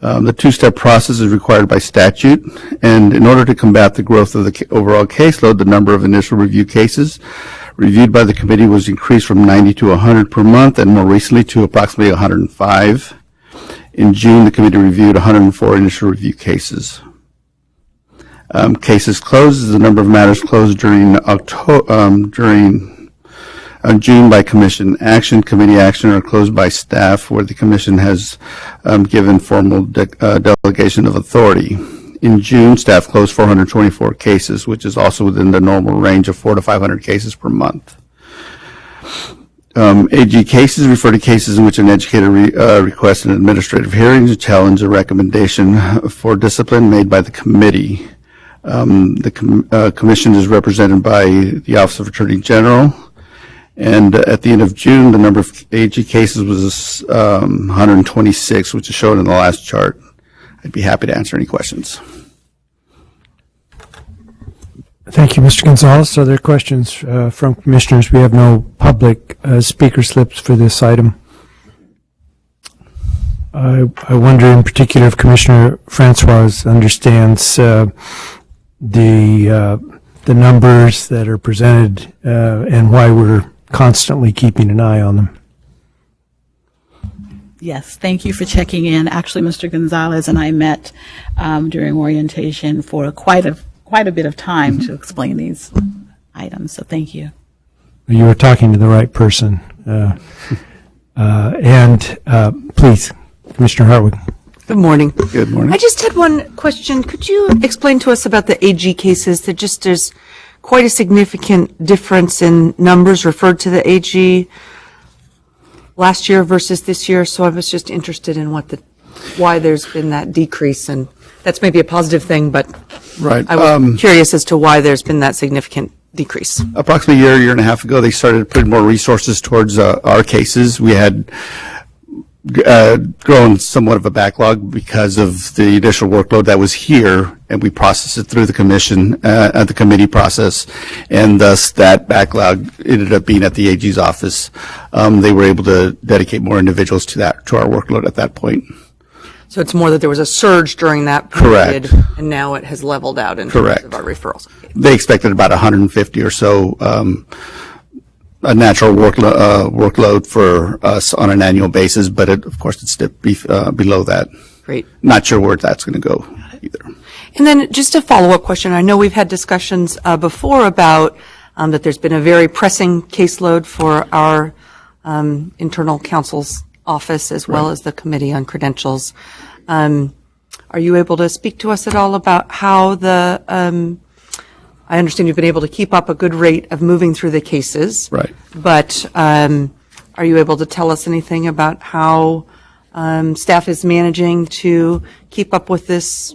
The 2-step process is required by statute, and in order to combat the growth of the overall caseload, the number of initial review cases reviewed by the committee was increased from 90 to 100 per month, and more recently to approximately 105. In June, the committee reviewed 104 initial review cases. Cases closed is the number of matters closed during June by commission action, committee action, or closed by staff where the commission has given formal delegation of authority. In June, staff closed 424 cases, which is also within the normal range of 400 to 500 cases per month. AG cases refer to cases in which an educator requests an administrative hearing to challenge a recommendation for discipline made by the committee. The commission is represented by the Office of Attorney General, and at the end of June, the number of AG cases was 126, which is shown in the last chart. I'd be happy to answer any questions. Thank you, Mr. Gonzalez. Are there questions from commissioners? We have no public speaker slips for this item. I wonder in particular if Commissioner Francois understands the numbers that are presented and why we're constantly keeping an eye on them. Yes, thank you for checking in. Actually, Mr. Gonzalez and I met during orientation for quite a bit of time to explain these items, so thank you. You were talking to the right person. Please, Commissioner Hartwig. Good morning. Good morning. I just had one question. Could you explain to us about the AG cases? There's quite a significant difference in numbers referred to the AG last year versus this year, so I was just interested in why there's been that decrease, and that's maybe a positive thing, but right. I was curious as to why there's been that significant decrease. Approximately a year and a half ago, they started putting more resources towards our cases. We had grown somewhat of a backlog because of the initial workload that was here, and we processed it through the commission, the committee process, and thus that backlog ended up being at the AG's office. They were able to dedicate more individuals to our workload at that point. So it's more that there was a surge during that period, correct, and now it has leveled out in correct. terms of our referrals. Okay. They expected about 150 or so a natural workload for us on an annual basis, but of course it's below that. Great. Not sure where that's going to go either. And then just a follow-up question. I know we've had discussions before about that there's been a very pressing caseload for our internal counsel's office as well as the Committee on Credentials. Are you able to speak to us at all about how I understand you've been able to keep up a good rate of moving through the cases. Right. But are you able to tell us anything about how staff is managing to keep up with this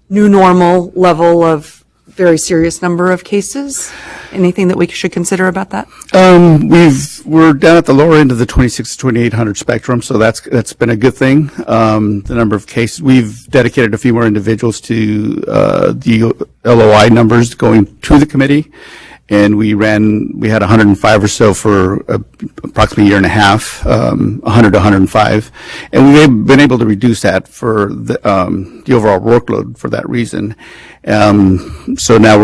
new normal level of very serious number of cases? Anything that we should consider about that? We're down at the lower end of the 26 to 2800 spectrum, so that's been a good thing. The number of cases, we've dedicated a few more individuals to the LOI numbers going to the committee, and we had 105 or so for approximately a year and a half, 100 to 105, and we've been able to reduce that for the overall workload for that reason. So now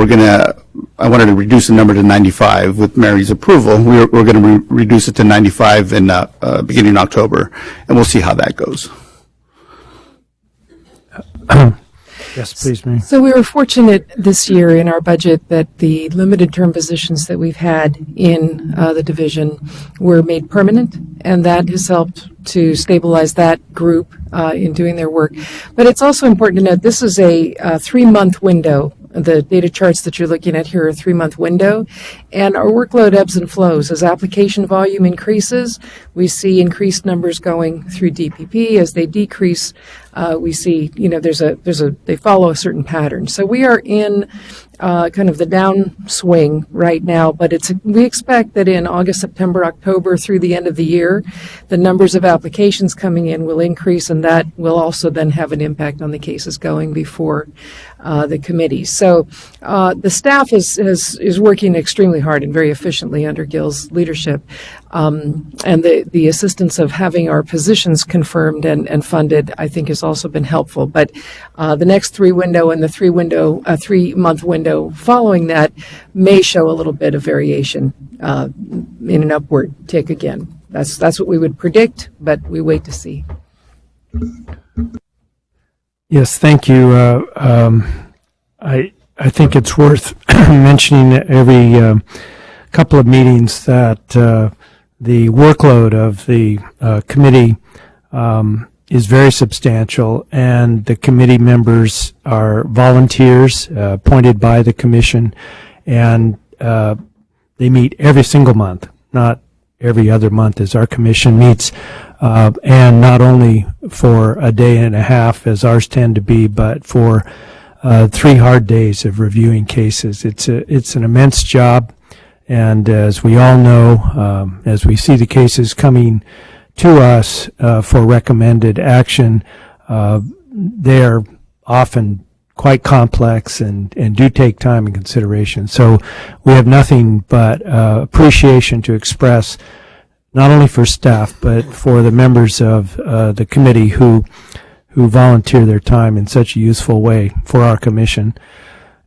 I wanted to reduce the number to 95 with Mary's approval. We're going to reduce it to 95 in beginning in October, and we'll see how that goes. Yes, please, Mary. So we were fortunate this year in our budget that the limited term positions that we've had in the division were made permanent, and that has helped to stabilize that group in doing their work. But it's also important to note this is a 3-month window. The data charts that you're looking at here are a 3-month window, and our workload ebbs and flows. As application volume increases, we see increased numbers going through DPP. As they decrease, we see, they follow a certain pattern. So we are in kind of the downswing right now, but we expect that in August, September, October through the end of the year, the numbers of applications coming in will increase, and that will also then have an impact on the cases going before the committee. So the staff is working extremely hard and very efficiently under Gil's leadership, and the assistance of having our positions confirmed and funded, I think, has also been helpful. But the next 3-window and the 3-month window following that may show a little bit of variation in an upward tick again. That's what we would predict, but we wait to see. Yes, thank you. I think it's worth mentioning every couple of meetings that the workload of the committee is very substantial, and the committee members are volunteers appointed by the commission, and they meet every single month, not every other month as our commission meets, and not only for a day and a half as ours tend to be, but for 3 hard days of reviewing cases. It's an immense job, and as we all know, as we see the cases coming to us for recommended action, they're often quite complex and do take time and consideration. So we have nothing but appreciation to express, not only for staff, but for the members of the committee who volunteer their time in such a useful way for our commission.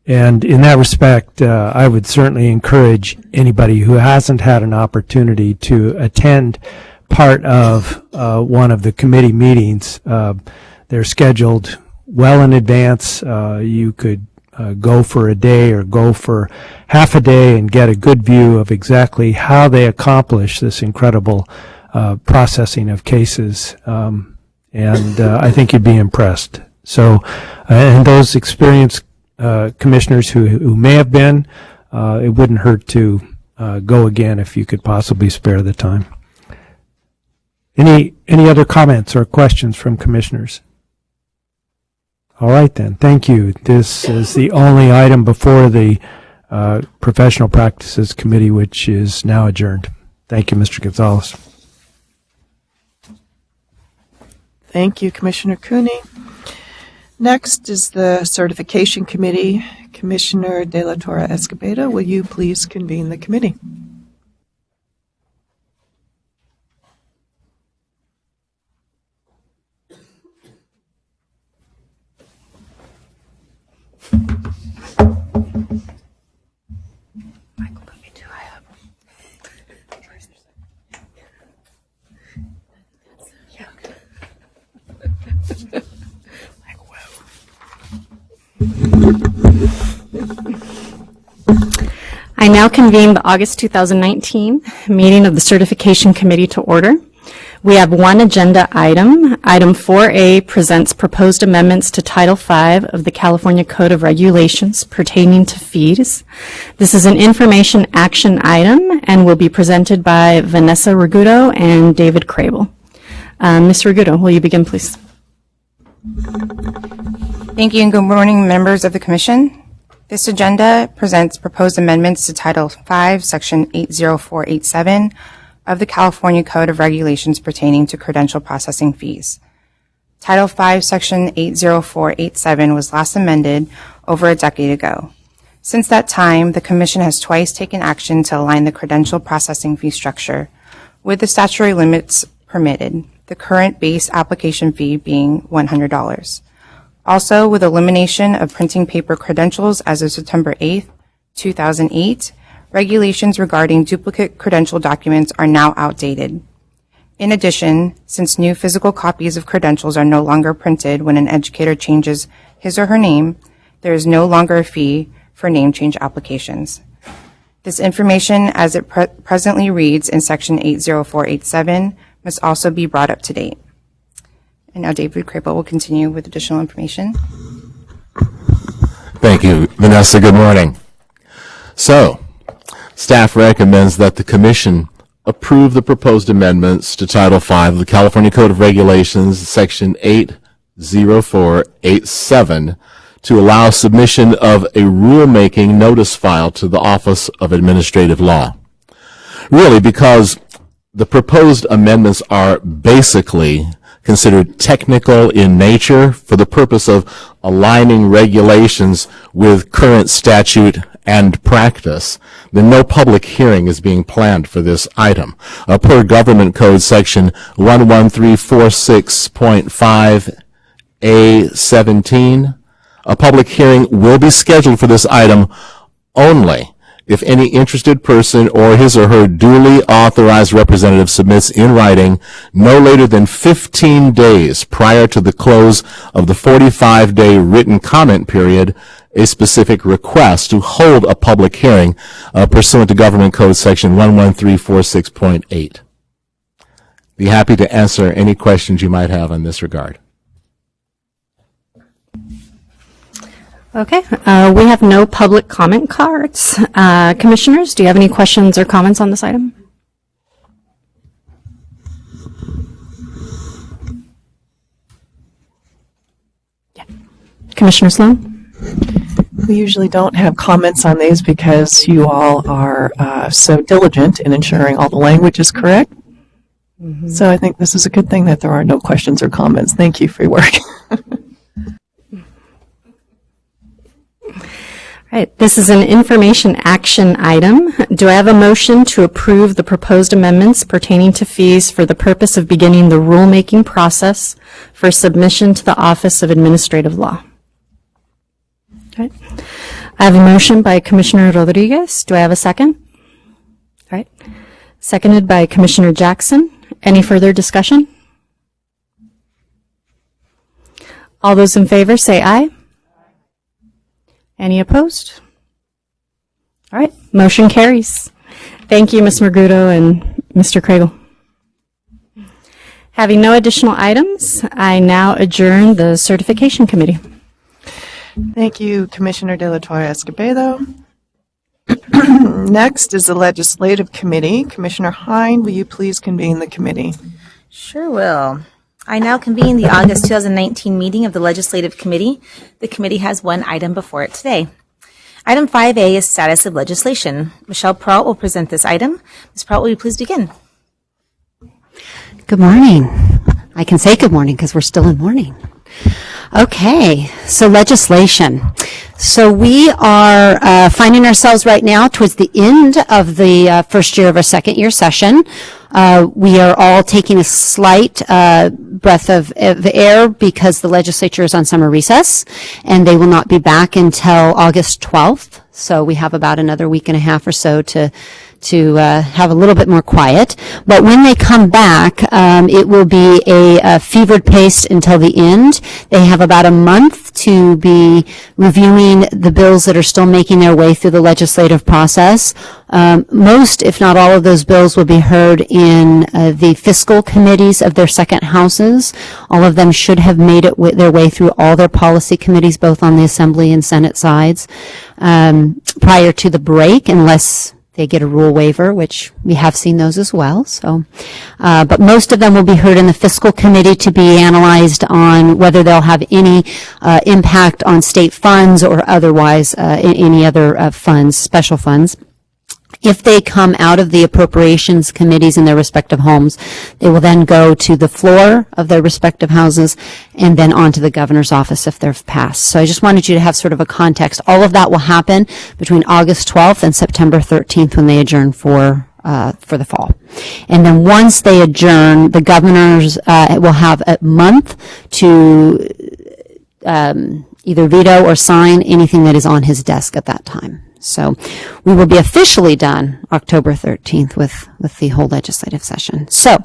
And in that respect, I would certainly encourage anybody who hasn't had an opportunity to attend part of one of the committee meetings. They're scheduled well in advance. You could go for a day or go for half a day and get a good view of exactly how they accomplish this incredible processing of cases. And I think you'd be impressed. So, and those experienced commissioners who may have been, it wouldn't hurt to go again if you could possibly spare the time. Any other comments or questions from commissioners? All right then, thank you. This is the only item before the Professional Practices Committee, which is now adjourned. Thank you, Mr. Gonzalez. Thank you, Commissioner Cooney. Next is the Certification Committee. Commissioner De La Torre Escobedo, will you please convene the committee? I now convene the August 2019 meeting of the Certification Committee to order. We have one agenda item. Item 4A presents proposed amendments to Title V of the California Code of Regulations pertaining to fees. This is an information action item and will be presented by Vanessa Ragudo and David Crable. Ms. Ragudo, will you begin, please? Thank you, and good morning, members of the Commission. This agenda presents proposed amendments to Title V, Section 80487 of the California Code of Regulations pertaining to credential processing fees. Title V, Section 80487 was last amended over a decade ago. Since that time, the Commission has twice taken action to align the credential processing fee structure with the statutory limits permitted, the current base application fee being $100. Also, with elimination of printing paper credentials as of September 8, 2008, regulations regarding duplicate credential documents are now outdated. In addition, since new physical copies of credentials are no longer printed when an educator changes his or her name, there is no longer a fee for name change applications. This information, as it presently reads in Section 80487, must also be brought up to date. And now David Crable will continue with additional information. Thank you, Vanessa. Good morning. So, staff recommends that the Commission approve the proposed amendments to Title V of the California Code of Regulations, Section 80487, to allow submission of a rulemaking notice file to the Office of Administrative Law. Really, because the proposed amendments are basically considered technical in nature for the purpose of aligning regulations with current statute and practice, then no public hearing is being planned for this item. Per Government Code Section 11346.5A17, a public hearing will be scheduled for this item only if any interested person or his or her duly authorized representative submits in writing no later than 15 days prior to the close of the 45-day written comment period a specific request to hold a public hearing pursuant to Government Code Section 11346.8. Be happy to answer any questions you might have in this regard. Okay, we have no public comment cards. Commissioners, do you have any questions or comments on this item? Yeah. Commissioner Sloan? We usually don't have comments on these because you all are so diligent in ensuring all the language is correct. Mm-hmm. So I think this is a good thing that there are no questions or comments. Thank you for your work. All right, this is an information action item. Do I have a motion to approve the proposed amendments pertaining to fees for the purpose of beginning the rulemaking process for submission to the Office of Administrative Law? Okay. I have a motion by Commissioner Rodriguez. Do I have a second? All right. Seconded by Commissioner Jackson. Any further discussion? All those in favor say aye. Any opposed? All right, motion carries. Thank you, Ms. Mergudo and Mr. Crable. Having no additional items, I now adjourn the Certification Committee. Thank you, Commissioner De La Torre Escobedo. Next is the Legislative Committee. Commissioner Hine, will you please convene the committee? Sure will. I now convene the August 2019 meeting of the Legislative Committee. The committee has one item before it today. Item 5A is status of legislation. Michelle Peralt will present this item. Ms. Peralt, will you please begin? Good morning. I can say good morning because we're still in morning. Okay, so legislation. So we are finding ourselves right now towards the end of the first year of our second year session. We are all taking a slight breath of air because the legislature is on summer recess and they will not be back until August 12th. So we have about another week and a half or so to have a little bit more quiet. But when they come back, it will be a fevered pace until the end. They have about a month to be reviewing the bills that are still making their way through the legislative process. Most, if not all of those bills will be heard in the fiscal committees of their second houses. All of them should have made it their way through all their policy committees, both on the Assembly and Senate sides, prior to the break, unless they get a rule waiver, which we have seen those as well. So, but most of them will be heard in the fiscal committee to be analyzed on whether they'll have any impact on state funds or otherwise any other funds, special funds. If they come out of the appropriations committees in their respective homes, they will then go to the floor of their respective houses and then on to the governor's office if they're passed. So I just wanted you to have sort of a context. All of that will happen between August 12th and September 13th when they adjourn for the fall. And then once they adjourn, the governors will have a month to either veto or sign anything that is on his desk at that time. So we will be officially done October 13th with the whole legislative session. So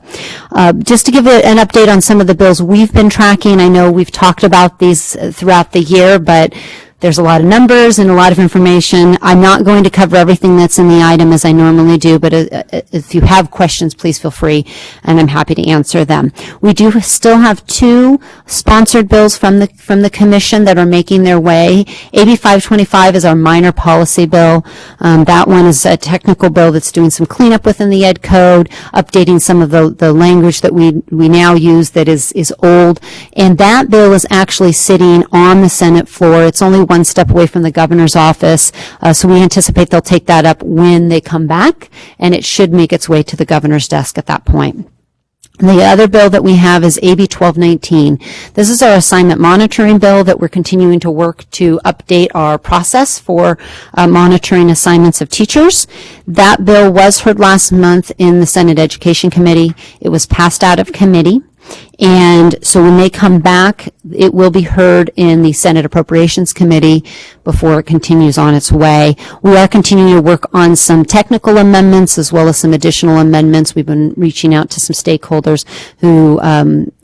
just to give an update on some of the bills we've been tracking, I know we've talked about these throughout the year, but there's a lot of numbers and a lot of information. I'm not going to cover everything that's in the item as I normally do, but if you have questions, please feel free, and I'm happy to answer them. We do still have 2 sponsored bills from the commission that are making their way. AB 525 is our minor policy bill. That one is a technical bill that's doing some cleanup within the Ed Code, updating some of the language that we now use that is old. And that bill is actually sitting on the Senate floor. It's only one step away from the governor's office, so we anticipate they'll take that up when they come back, and it should make its way to the governor's desk at that point. And the other bill that we have is AB 1219. This is our assignment monitoring bill that we're continuing to work to update our process for monitoring assignments of teachers. That bill was heard last month in the Senate Education Committee. It was passed out of committee. And so when they come back, it will be heard in the Senate Appropriations Committee before it continues on its way. We are continuing to work on some technical amendments as well as some additional amendments. We've been reaching out to some stakeholders who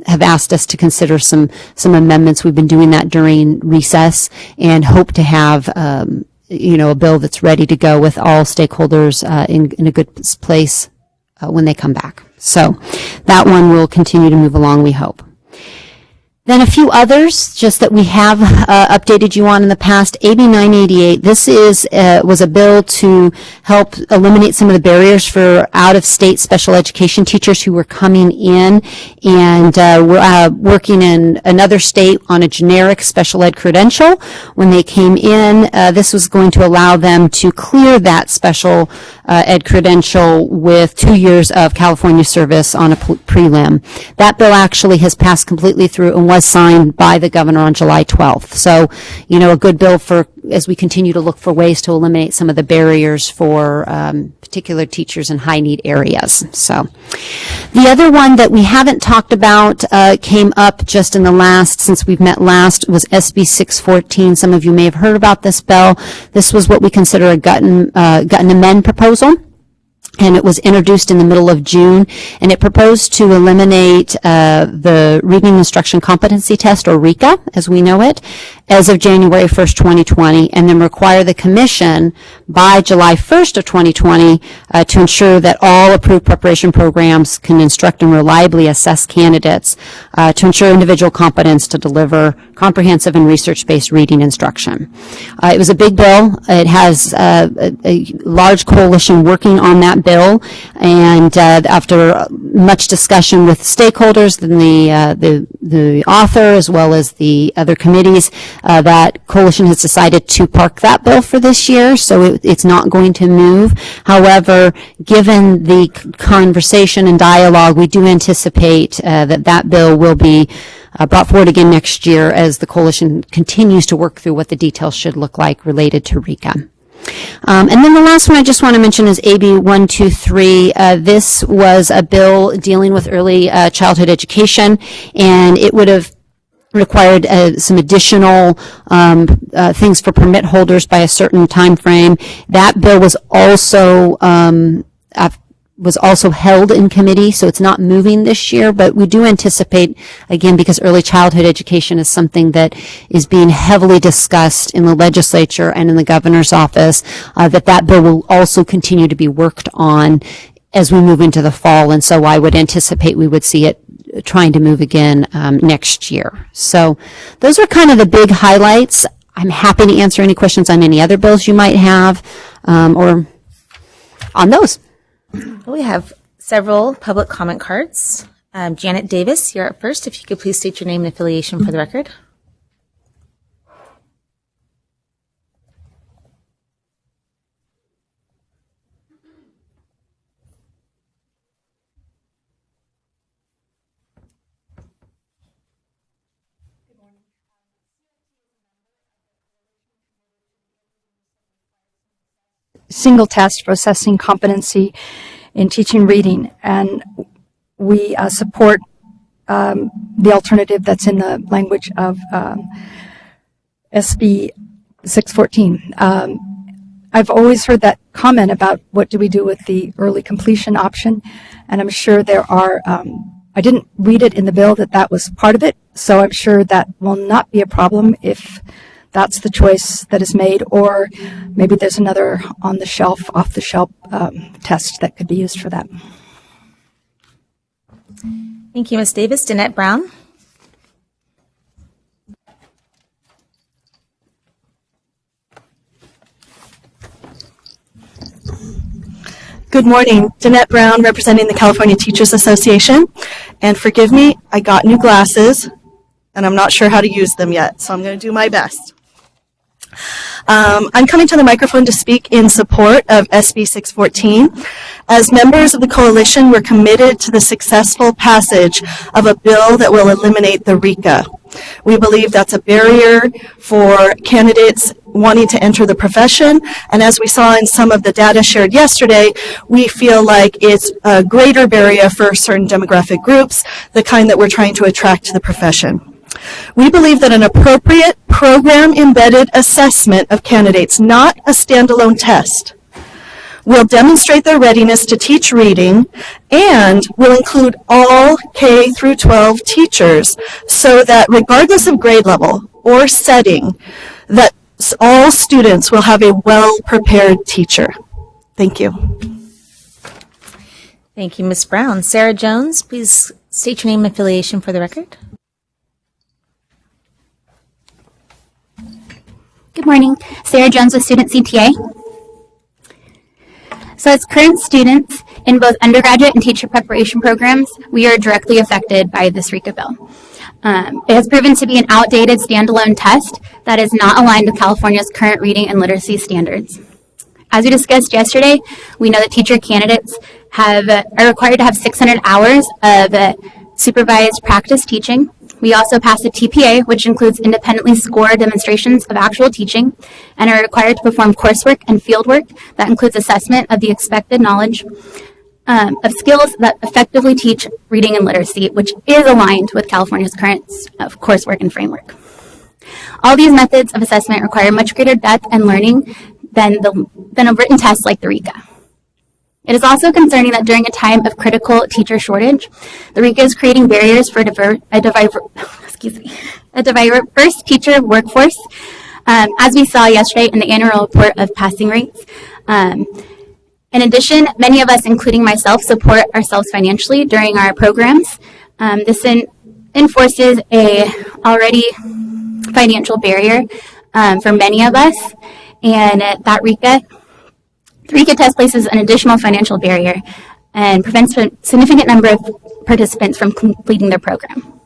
have asked us to consider some amendments. We've been doing that during recess and hope to have a bill that's ready to go with all stakeholders in a good place when they come back. So that one will continue to move along, we hope. Then a few others, just that we have updated you on in the past. AB 988, this was a bill to help eliminate some of the barriers for out-of-state special education teachers who were coming in and were working in another state on a generic special ed credential. When they came in, this was going to allow them to clear that special ed credential with 2 years of California service on a prelim. That bill actually has passed completely through and was signed by the governor on July 12th. So, a good bill for as we continue to look for ways to eliminate some of the barriers for particular teachers in high need areas. So, the other one that we haven't talked about came up just in since we've met last, was SB 614. Some of you may have heard about this bill. This was what we consider a gut and amend proposal. And it was introduced in the middle of June, and it proposed to eliminate the Reading Instruction Competency Test, or RICA, as we know it, as of January 1st, 2020, and then require the Commission by July 1st of 2020 to ensure that all approved preparation programs can instruct and reliably assess candidates to ensure individual competence to deliver comprehensive and research-based reading instruction. It was a big bill. It has a large coalition working on that bill, and after much discussion with stakeholders, then the author as well as the other committees, that coalition has decided to park that bill for this year, so it's not going to move. However, given the conversation and dialogue, we do anticipate that bill will be brought forward again next year as the coalition continues to work through what the details should look like related to RICA. And then the last one I just want to mention is AB 123. This was a bill dealing with early childhood education, and it would have required some additional things for permit holders by a certain time frame. That bill was also held in committee, so it's not moving this year, but we do anticipate, again, because early childhood education is something that is being heavily discussed in the legislature and in the governor's office, that bill will also continue to be worked on as we move into the fall, and so I would anticipate we would see it trying to move again next year. So those are kind of the big highlights. I'm happy to answer any questions on any other bills you might have, or on those. We have several public comment cards. Janet Davis, you're up first. If you could please state your name and affiliation for the record. Single test for assessing competency in teaching reading, and we support the alternative that's in the language of SB 614. I've always heard that comment about what do we do with the early completion option, and I'm sure there are, I didn't read it in the bill that was part of it, so I'm sure that will not be a problem if that's the choice that is made, or maybe there's another off-the-shelf test that could be used for that. Thank you, Ms. Davis. Danette Brown. Good morning. Danette Brown, representing the California Teachers Association. And forgive me, I got new glasses, and I'm not sure how to use them yet, so I'm going to do my best. I'm coming to the microphone to speak in support of SB 614. As members of the coalition, we're committed to the successful passage of a bill that will eliminate the RICA. We believe that's a barrier for candidates wanting to enter the profession, and as we saw in some of the data shared yesterday, we feel like it's a greater barrier for certain demographic groups, the kind that we're trying to attract to the profession. We believe that an appropriate program-embedded assessment of candidates, not a standalone test, will demonstrate their readiness to teach reading and will include all K through 12 teachers so that regardless of grade level or setting, that all students will have a well-prepared teacher. Thank you. Thank you, Ms. Brown. Sarah Jones, please state your name and affiliation for the record. Good morning. Sarah Jones with Student CTA. So as current students in both undergraduate and teacher preparation programs, we are directly affected by this RICA bill. It has proven to be an outdated standalone test that is not aligned with California's current reading and literacy standards. As we discussed yesterday, we know that teacher candidates are required to have 600 hours of supervised practice teaching. We also pass a TPA, which includes independently scored demonstrations of actual teaching, and are required to perform coursework and fieldwork that includes assessment of the expected knowledge of skills that effectively teach reading and literacy, which is aligned with California's current coursework and framework. All these methods of assessment require much greater depth and learning than a written test like the RICA. It is also concerning that during a time of critical teacher shortage, the RICA is creating barriers for a diverse teacher workforce, as we saw yesterday in the annual report of passing rates. In addition, many of us, including myself, support ourselves financially during our programs. This enforces a already financial barrier for many of us, and that the RICA test places an additional financial barrier and prevents a significant number of participants from completing their program.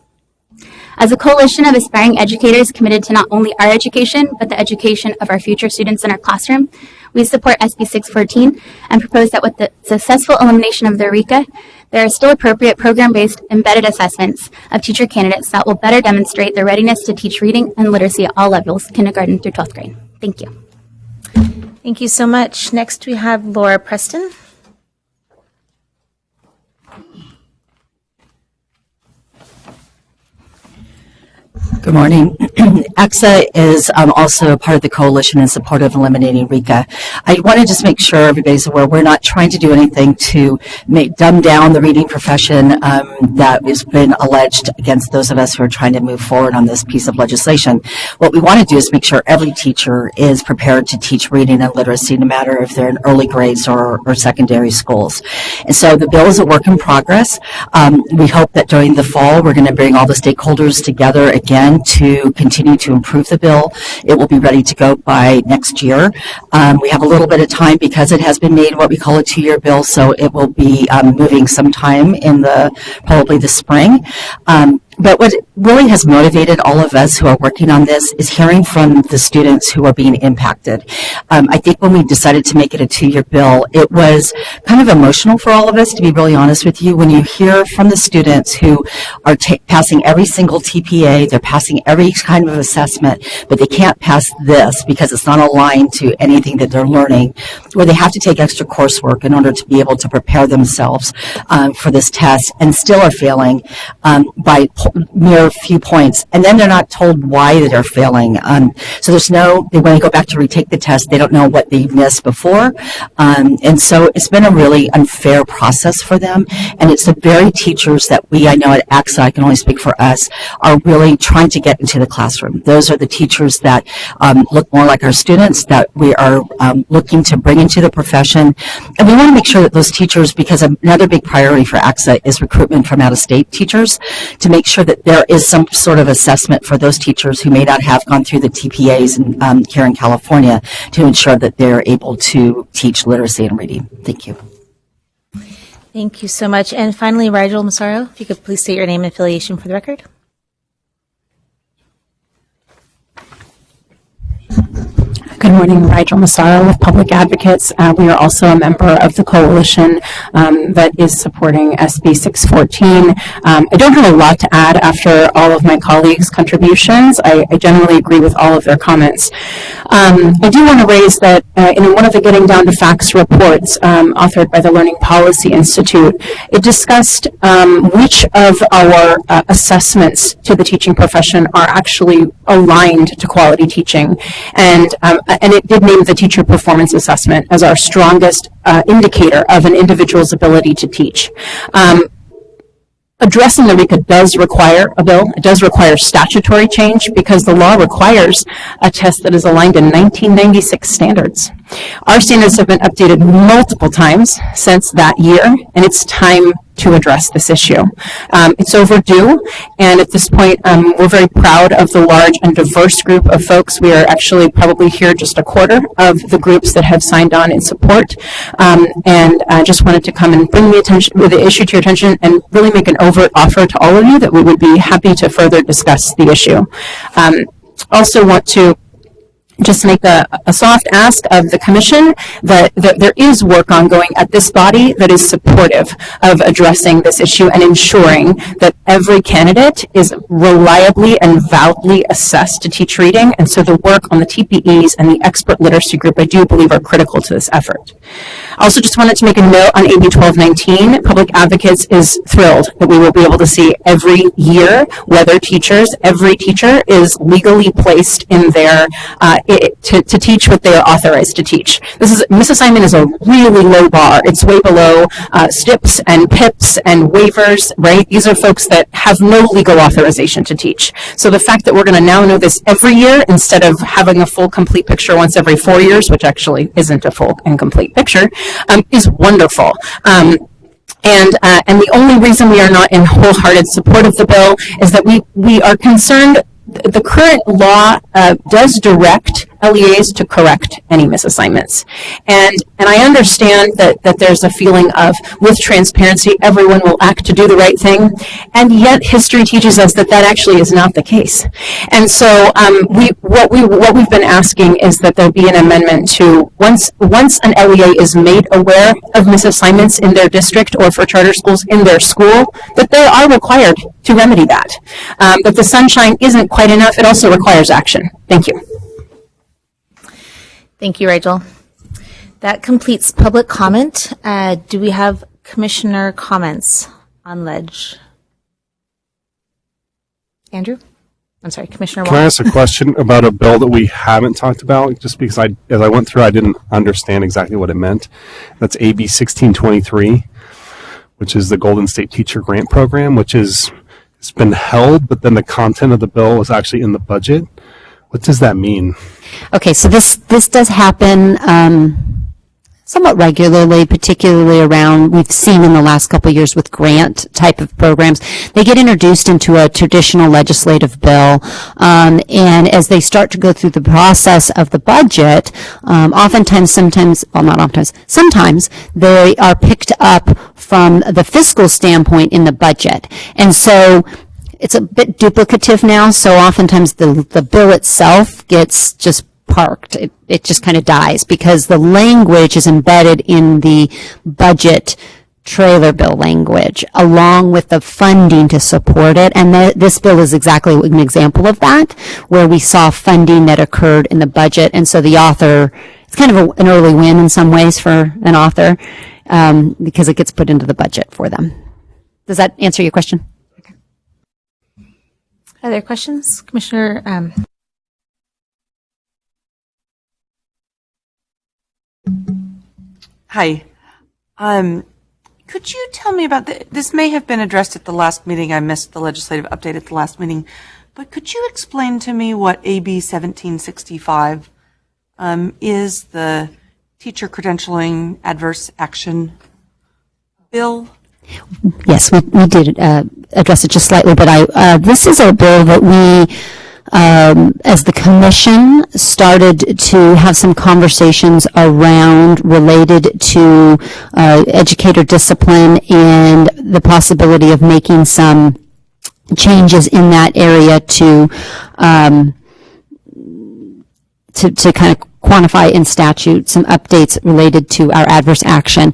As a coalition of aspiring educators committed to not only our education, but the education of our future students in our classroom, we support SB 614 and propose that with the successful elimination of the RICA, there are still appropriate program-based embedded assessments of teacher candidates that will better demonstrate their readiness to teach reading and literacy at all levels, kindergarten through 12th grade. Thank you. Thank you so much. Next, we have Laura Preston. Good morning. AXA is also part of the coalition in support of eliminating RICA. I want to just make sure everybody's aware we're not trying to do anything to dumb down the reading profession that has been alleged against those of us who are trying to move forward on this piece of legislation. What we want to do is make sure every teacher is prepared to teach reading and literacy, no matter if they're in early grades or secondary schools. And so the bill is a work in progress. We hope that during the fall we're going to bring all the stakeholders together again to continue to improve the bill. It will be ready to go by next year. We have a little bit of time because it has been made what we call a 2-year bill, so it will be moving sometime in probably the spring. But what really has motivated all of us who are working on this is hearing from the students who are being impacted. I think when we decided to make it a 2-year bill, it was kind of emotional for all of us, to be really honest with you, when you hear from the students who are passing every single TPA, they're passing every kind of assessment, but they can't pass this because it's not aligned to anything that they're learning, where they have to take extra coursework in order to be able to prepare themselves for this test and still are failing by mere few points, and then they're not told why they're failing. So when they go back to retake the test, they don't know what they missed before. And so it's been a really unfair process for them. And it's the very teachers that I know at AXA, I can only speak for us, are really trying to get into the classroom. Those are the teachers that look more like our students, that we are looking to bring into the profession. And we want to make sure that those teachers, because another big priority for AXA is recruitment from out-of-state teachers, to make sure that there is some sort of assessment for those teachers who may not have gone through the TPAs here in California, to ensure that they're able to teach literacy and reading. Thank you. Thank you so much. And finally, Rigel Massaro, if you could please state your name and affiliation for the record. Good morning, Rigel Massaro with Public Advocates. We are also a member of the coalition that is supporting SB 614. I don't have a lot to add after all of my colleagues' contributions. I generally agree with all of their comments. I do want to raise that in one of the Getting Down to Facts reports authored by the Learning Policy Institute, it discussed which of our assessments to the teaching profession are actually aligned to quality teaching. And it did name the teacher performance assessment as our strongest indicator of an individual's ability to teach. Addressing the RICA does require a bill. It does require statutory change because the law requires a test that is aligned in 1996 standards. Our standards have been updated multiple times since that year, and it's time to address this issue. It's overdue, and at this point, we're very proud of the large and diverse group of folks. We are actually probably here just a quarter of the groups that have signed on in support, and I just wanted to come and bring the issue to your attention and really make an overt offer to all of you that we would be happy to further discuss the issue. Also want to just make a soft ask of the commission that there is work ongoing at this body that is supportive of addressing this issue and ensuring that every candidate is reliably and validly assessed to teach reading. And so the work on the TPEs and the expert literacy group, I do believe, are critical to this effort. I also just wanted to make a note on AB 1219. Public Advocates is thrilled that we will be able to see every year whether every teacher is legally placed in their to teach what they are authorized to teach. Misassignment is a really low bar. It's way below STIPs and PIPs and waivers, right? These are folks that have no legal authorization to teach. So the fact that we're going to now know this every year instead of having a full complete picture once every 4 years, which actually isn't a full and complete picture, is wonderful. And the only reason we are not in wholehearted support of the bill is that we are concerned. The current law does direct LEAs to correct any misassignments. And I understand that there's a feeling of, with transparency, everyone will act to do the right thing. And yet history teaches us that actually is not the case. And so what we've been asking is that there be an amendment to, once an LEA is made aware of misassignments in their district or for charter schools in their school, that they are required to remedy that. But the sunshine isn't quite enough. It also requires action. Thank you. Thank you, Rachel. That completes public comment. Do we have commissioner comments on Ledge? Andrew? I'm sorry, Commissioner Wong. Can I ask a question about a bill that we haven't talked about? Just because as I went through, I didn't understand exactly what it meant. That's AB 1623, which is the Golden State Teacher Grant Program, it's been held, but then the content of the bill is actually in the budget. What does that mean? Okay, so this does happen somewhat regularly, particularly around, we've seen in the last couple of years with grant type of programs. They get introduced into a traditional legislative bill, and as they start to go through the process of the budget, sometimes they are picked up from the fiscal standpoint in the budget. And so it's a bit duplicative now, so oftentimes the bill itself gets just parked. It just kind of dies because the language is embedded in the budget trailer bill language along with the funding to support it. And this bill is exactly an example of that, where we saw funding that occurred in the budget. And so the author, it's kind of an early win in some ways for an author because it gets put into the budget for them. Does that answer your question? Other questions? Commissioner? Hi. Could you tell me about this may have been addressed at the last meeting. I missed the legislative update at the last meeting. But could you explain to me what AB 1765 is, the teacher credentialing adverse action bill? Yes, we did address it just slightly, but this is a bill that we, as the commission, started to have some conversations around related to educator discipline and the possibility of making some changes in that area to kind of quantify in statute some updates related to our adverse action.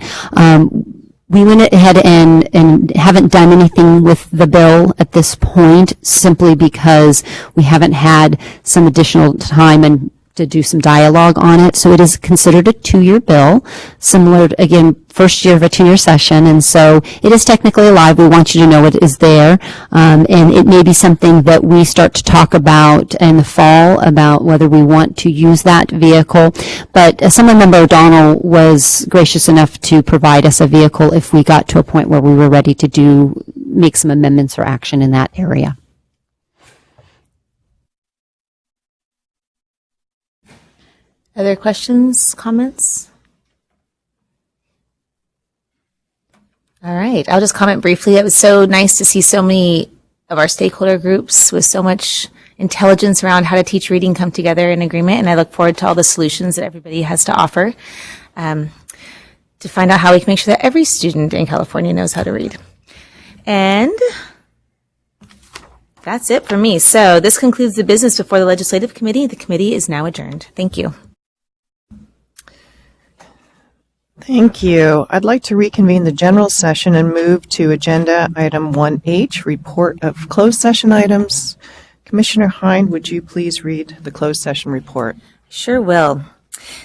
We went ahead and haven't done anything with the bill at this point, simply because we haven't had some additional time and to do some dialogue on it. So it is considered a 2-year bill, similar to, again, first year of a 2-year session. And so it is technically alive. We want you to know it is there. And it may be something that we start to talk about in the fall about whether we want to use that vehicle. But Assemblymember O'Donnell was gracious enough to provide us a vehicle if we got to a point where we were ready to make some amendments or action in that area. Other questions, comments? All right, I'll just comment briefly. It was so nice to see so many of our stakeholder groups with so much intelligence around how to teach reading come together in agreement, and I look forward to all the solutions that everybody has to offer to find out how we can make sure that every student in California knows how to read. And that's it for me. So this concludes the business before the Legislative Committee. The committee is now adjourned. Thank you. Thank you. I'd like to reconvene the general session and move to agenda item 1H, report of closed session items. Commissioner Hind, would you please read the closed session report? Sure will.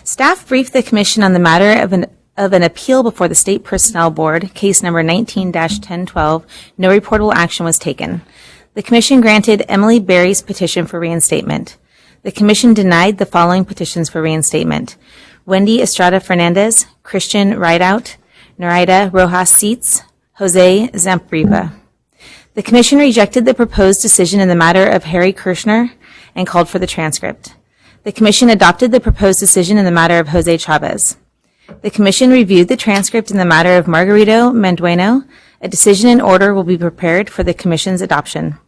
Staff briefed the commission on the matter of an appeal before the State Personnel Board, case number 19-1012. No reportable action was taken. The commission granted Emily Berry's petition for reinstatement. The commission denied the following petitions for reinstatement: Wendy Estrada Fernandez, Christian Rideout, Narida Rojas Seats, Jose Zampriva. The commission rejected the proposed decision in the matter of Harry Kirshner and called for the transcript. The commission adopted the proposed decision in the matter of Jose Chavez. The commission reviewed the transcript in the matter of Margarito Mandueno. A decision and order will be prepared for the commission's adoption.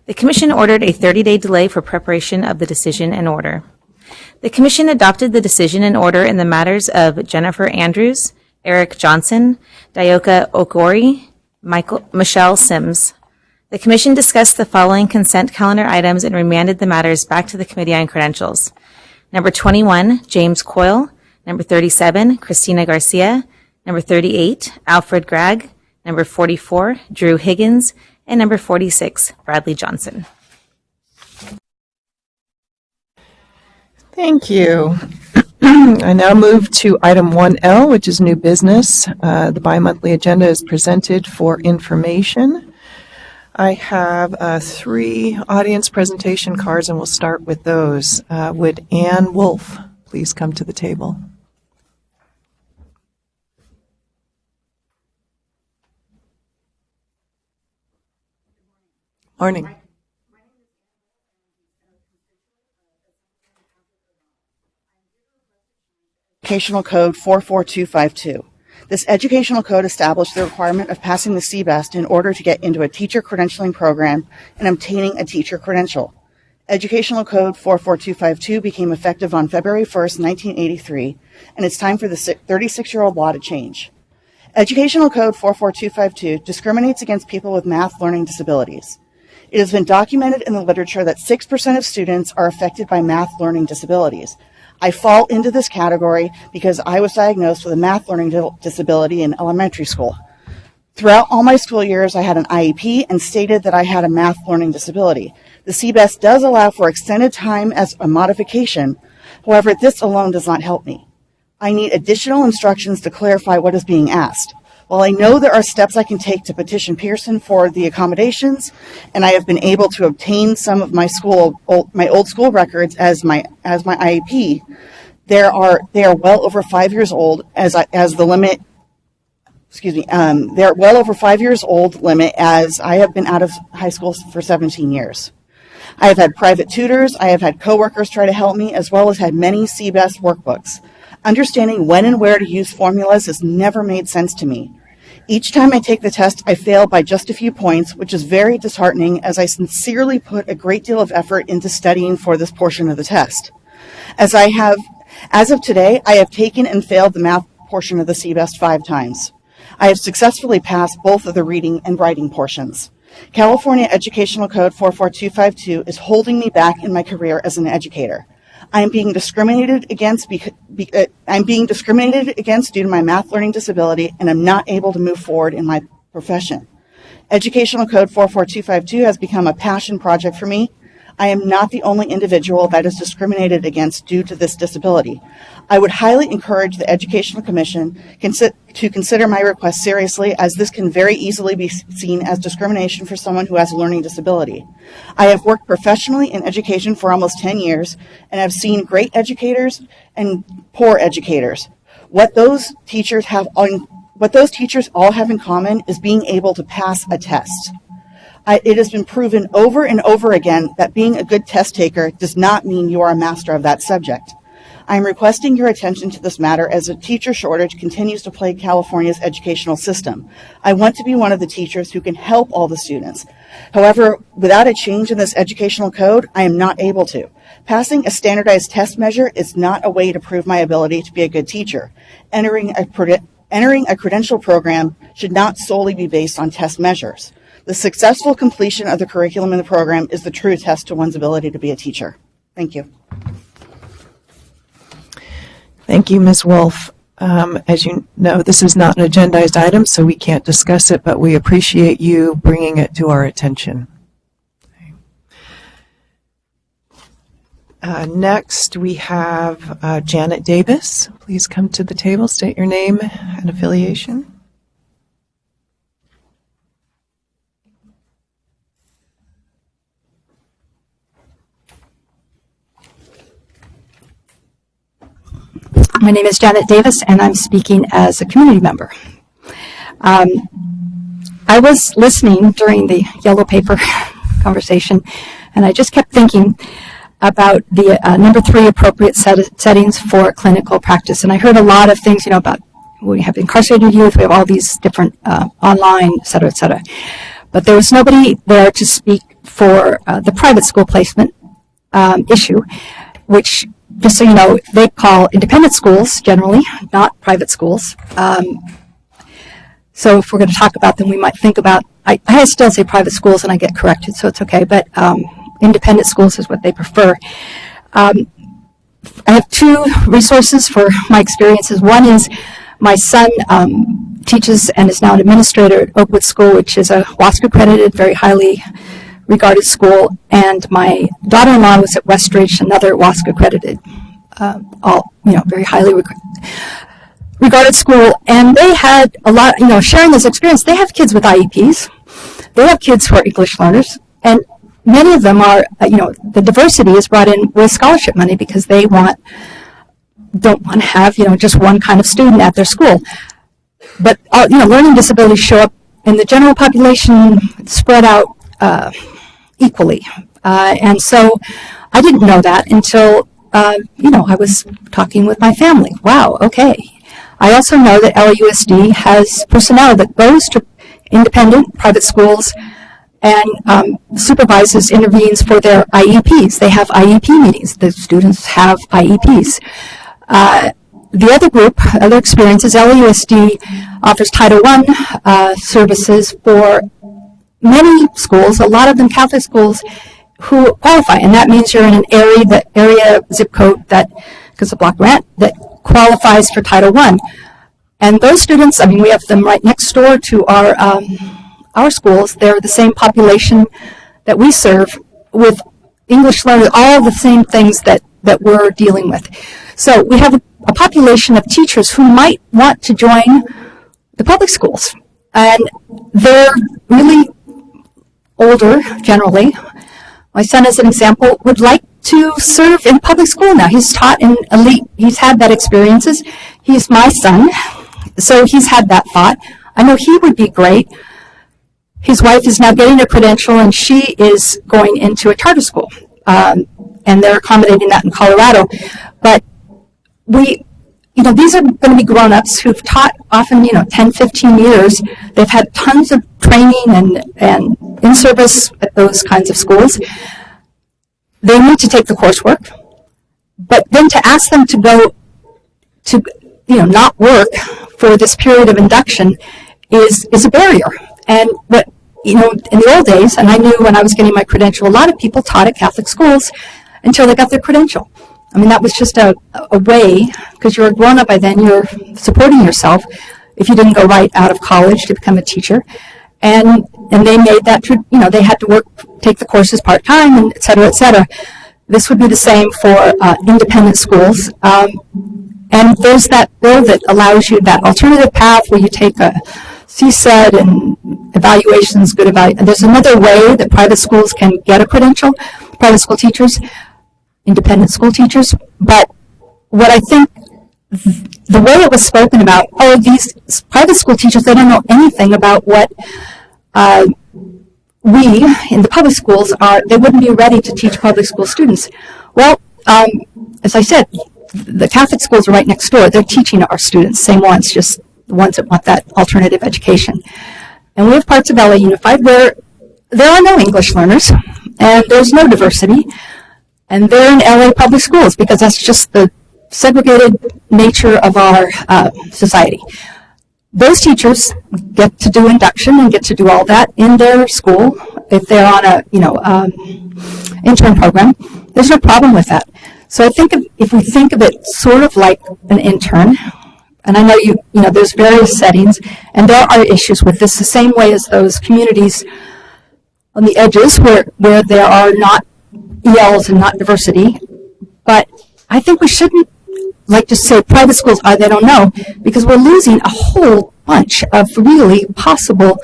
The commission ordered a 30-day delay for preparation of the decision and order. The commission adopted the decision and order in the matters of Jennifer Andrews, Eric Johnson, Dioka Okori, Michelle Sims. The commission discussed the following consent calendar items and remanded the matters back to the Committee on Credentials. Number 21, James Coyle. Number 37, Christina Garcia. Number 38, Alfred Gregg. Number 44, Drew Higgins. And number 46, Bradley Johnson. Thank you. I now move to item 1L, which is new business. The bi-monthly agenda is presented for information. I have 3 audience presentation cards, and we'll start with those. Would Ann Wolf please come to the table? Morning. Educational Code 44252. This educational code established the requirement of passing the CBEST in order to get into a teacher credentialing program and obtaining a teacher credential. Educational Code 44252 became effective on February 1st, 1983, and it's time for the 36-year-old law to change. Educational Code 44252 discriminates against people with math learning disabilities. It has been documented in the literature that 6% of students are affected by math learning disabilities. I fall into this category because I was diagnosed with a math learning disability in elementary school. Throughout all my school years, I had an IEP and stated that I had a math learning disability. The CBEST does allow for extended time as a modification. However, this alone does not help me. I need additional instructions to clarify what is being asked. While I know there are steps I can take to petition Pearson for the accommodations, and I have been able to obtain some of my old school records as my IEP, they are well over 5 years old as the limit. They're well over 5 years old limit as I have been out of high school for 17 years. I have had private tutors, I have had coworkers try to help me, as well as had many CBEST workbooks. Understanding when and where to use formulas has never made sense to me. Each time I take the test, I fail by just a few points, which is very disheartening as I sincerely put a great deal of effort into studying for this portion of the test. As of today, I have taken and failed the math portion of the CBEST 5 times. I have successfully passed both of the reading and writing portions. California Educational Code 44252 is holding me back in my career as an educator. I am being discriminated against due to my math learning disability, and I'm not able to move forward in my profession. Educational Code 44252 has become a passion project for me. I am not the only individual that is discriminated against due to this disability. I would highly encourage the Educational Commission to consider my request seriously, as this can very easily be seen as discrimination for someone who has a learning disability. I have worked professionally in education for almost 10 years and have seen great educators and poor educators. What those teachers all have in common is being able to pass a test. It has been proven over and over again that being a good test taker does not mean you are a master of that subject. I am requesting your attention to this matter as a teacher shortage continues to plague California's educational system. I want to be one of the teachers who can help all the students. However, without a change in this educational code, I am not able to. Passing a standardized test measure is not a way to prove my ability to be a good teacher. Entering a credential program should not solely be based on test measures. The successful completion of the curriculum in the program is the true test to one's ability to be a teacher. Thank you. Thank you, Ms. Wolf. As you know, this is not an agendized item, so we can't discuss it, but we appreciate you bringing it to our attention. Next, we have Janet Davis. Please come to the table, state your name and affiliation. My name is Janet Davis, and I'm speaking as a community member. I was listening during the yellow paper conversation, and I just kept thinking about the number 3 appropriate settings for clinical practice. And I heard a lot of things, about we have incarcerated youth, we have all these different online, et cetera, et cetera. But there was nobody there to speak for the private school placement issue, which, just so you know, they call independent schools generally, not private schools. So if we're going to talk about them, we might think about, I still say private schools and I get corrected, so it's okay, but independent schools is what they prefer. I have 2 resources for my experiences. One is my son teaches and is now an administrator at Oakwood School, which is a WASC accredited, very highly regarded school, and my daughter-in-law was at Westridge, another WASC accredited, very highly regarded school, and they had a lot, sharing this experience. They have kids with IEPs, they have kids who are English learners, and many of them are, the diversity is brought in with scholarship money because they don't want to have, just one kind of student at their school. But, learning disabilities show up in the general population, spread out equally. And so I didn't know that until, I was talking with my family. Wow, okay. I also know that LAUSD has personnel that goes to independent private schools and supervises, intervenes for their IEPs. They have IEP meetings. The students have IEPs. The other group, other experiences, LAUSD offers Title I services for many schools, a lot of them Catholic schools, who qualify, and that means you're in an area zip code because of block grant, that qualifies for Title I. And those students, we have them right next door to our schools. They're the same population that we serve, with English learners, all the same things that we're dealing with. So we have a population of teachers who might want to join the public schools. And they're really older, generally. My son, as an example, would like to serve in public school now. He's taught in elite, he's had that experiences. He's my son, so he's had that thought. I know he would be great. His wife is now getting a credential, and she is going into a charter school, and they're accommodating that in Colorado. But these are going to be grown-ups who've taught often, 10, 15 years. They've had tons of training and in service at those kinds of schools. They need to take the coursework, but then to ask them to go to, not work for this period of induction is a barrier. And what, in the old days, and I knew when I was getting my credential, a lot of people taught at Catholic schools until they got their credential. I mean, that was just a way, because you're a grown-up by then, you're supporting yourself if you didn't go right out of college to become a teacher. And they made that, they had to work, take the courses part-time, and et cetera, et cetera. This would be the same for independent schools. And there's that bill that allows you that alternative path where you take a CSED and evaluations, good evaluation. There's another way that private schools can get a credential, private school teachers, independent school teachers. But what I think, the way it was spoken about, these private school teachers, they don't know anything about what we in the public schools are, they wouldn't be ready to teach public school students. Well, as I said, the Catholic schools are right next door. They're teaching our students, same ones, just the ones that want that alternative education. And we have parts of LA Unified where there are no English learners, and there's no diversity, and they're in LA public schools because that's just the segregated nature of our society. Those teachers get to do induction and get to do all that in their school if they're on a intern program. There's no problem with that. So I think if we think of it sort of like an intern, and I know there's various settings, and there are issues with this the same way as those communities on the edges where there are not ELs and not diversity. But I think we shouldn't just say private schools they don't know, because we're losing a whole bunch of really possible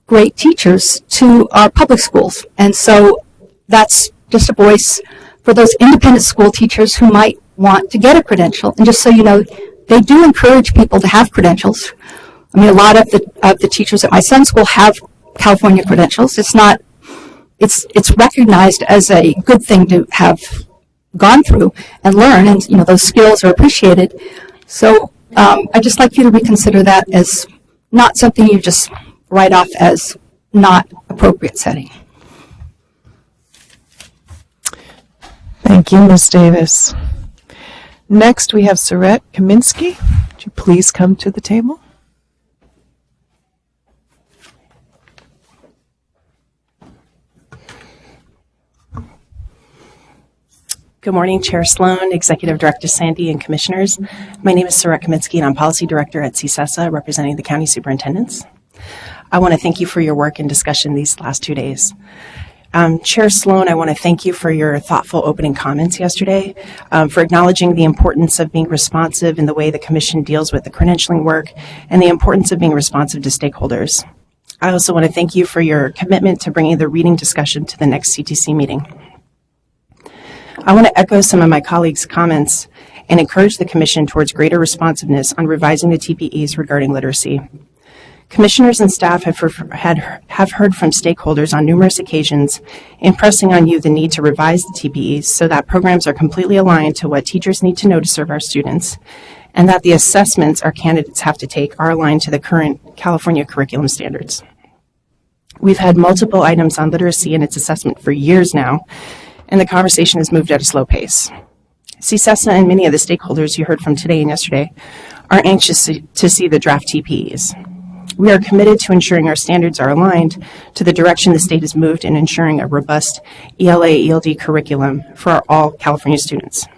great teachers to our public schools. And so that's just a voice for those independent school teachers who might want to get a credential. And just so you know, they do encourage people to have credentials. I mean, a lot of the teachers at my son's school have California credentials. It's recognized as a good thing to have gone through and learn, and those skills are appreciated. So I'd just like you to reconsider that as not something you just write off as not appropriate setting. Thank you, Ms. Davis. Next, we have Saret Kaminsky. Would you please come to the table? Good morning, Chair Sloan, Executive Director Sandy, and Commissioners. My name is Saret Kaminsky, and I'm Policy Director at CSESA, representing the County Superintendents. I want to thank you for your work and discussion these last 2 days. Chair Sloan, I want to thank you for your thoughtful opening comments yesterday, for acknowledging the importance of being responsive in the way the Commission deals with the credentialing work, and the importance of being responsive to stakeholders. I also want to thank you for your commitment to bringing the reading discussion to the next CTC meeting. I want to echo some of my colleagues' comments and encourage the Commission towards greater responsiveness on revising the TPEs regarding literacy. Commissioners and staff have heard from stakeholders on numerous occasions, impressing on you the need to revise the TPEs so that programs are completely aligned to what teachers need to know to serve our students, and that the assessments our candidates have to take are aligned to the current California curriculum standards. We've had multiple items on literacy and its assessment for years now, and the conversation has moved at a slow pace. CSESA and many of the stakeholders you heard from today and yesterday are anxious to see the draft TPEs. We are committed to ensuring our standards are aligned to the direction the state has moved in ensuring a robust ELA/ELD curriculum for all California students.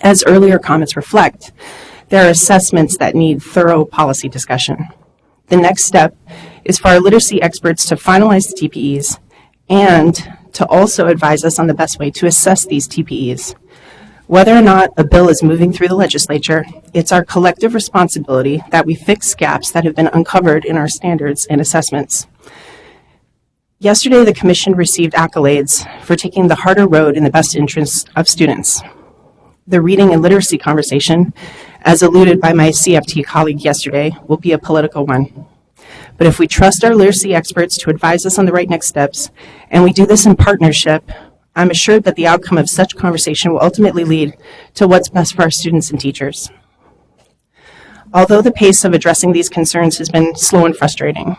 As earlier comments reflect, there are assessments that need thorough policy discussion. The next step is for our literacy experts to finalize the TPEs and to also advise us on the best way to assess these TPEs. Whether or not a bill is moving through the legislature, it's our collective responsibility that we fix gaps that have been uncovered in our standards and assessments. Yesterday, the Commission received accolades for taking the harder road in the best interests of students. The reading and literacy conversation, as alluded by my CFT colleague yesterday, will be a political one. But if we trust our literacy experts to advise us on the right next steps, and we do this in partnership, I'm assured that the outcome of such conversation will ultimately lead to what's best for our students and teachers. Although the pace of addressing these concerns has been slow and frustrating,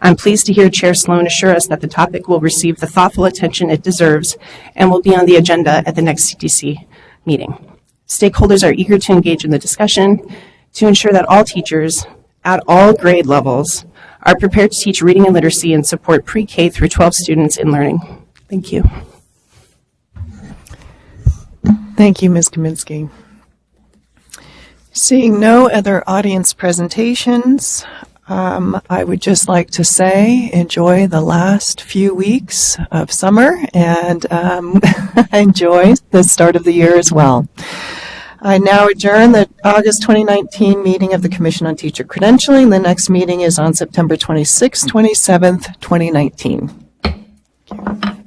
I'm pleased to hear Chair Sloan assure us that the topic will receive the thoughtful attention it deserves and will be on the agenda at the next CTC meeting. Stakeholders are eager to engage in the discussion to ensure that all teachers at all grade levels are prepared to teach reading and literacy and support pre-K through 12 students in learning. Thank you. Thank you, Ms. Kaminsky. Seeing no other audience presentations, I would just like to say enjoy the last few weeks of summer and enjoy the start of the year as well. I now adjourn the August 2019 meeting of the Commission on Teacher Credentialing. The next meeting is on September 26th, 27th, 2019. Thank you.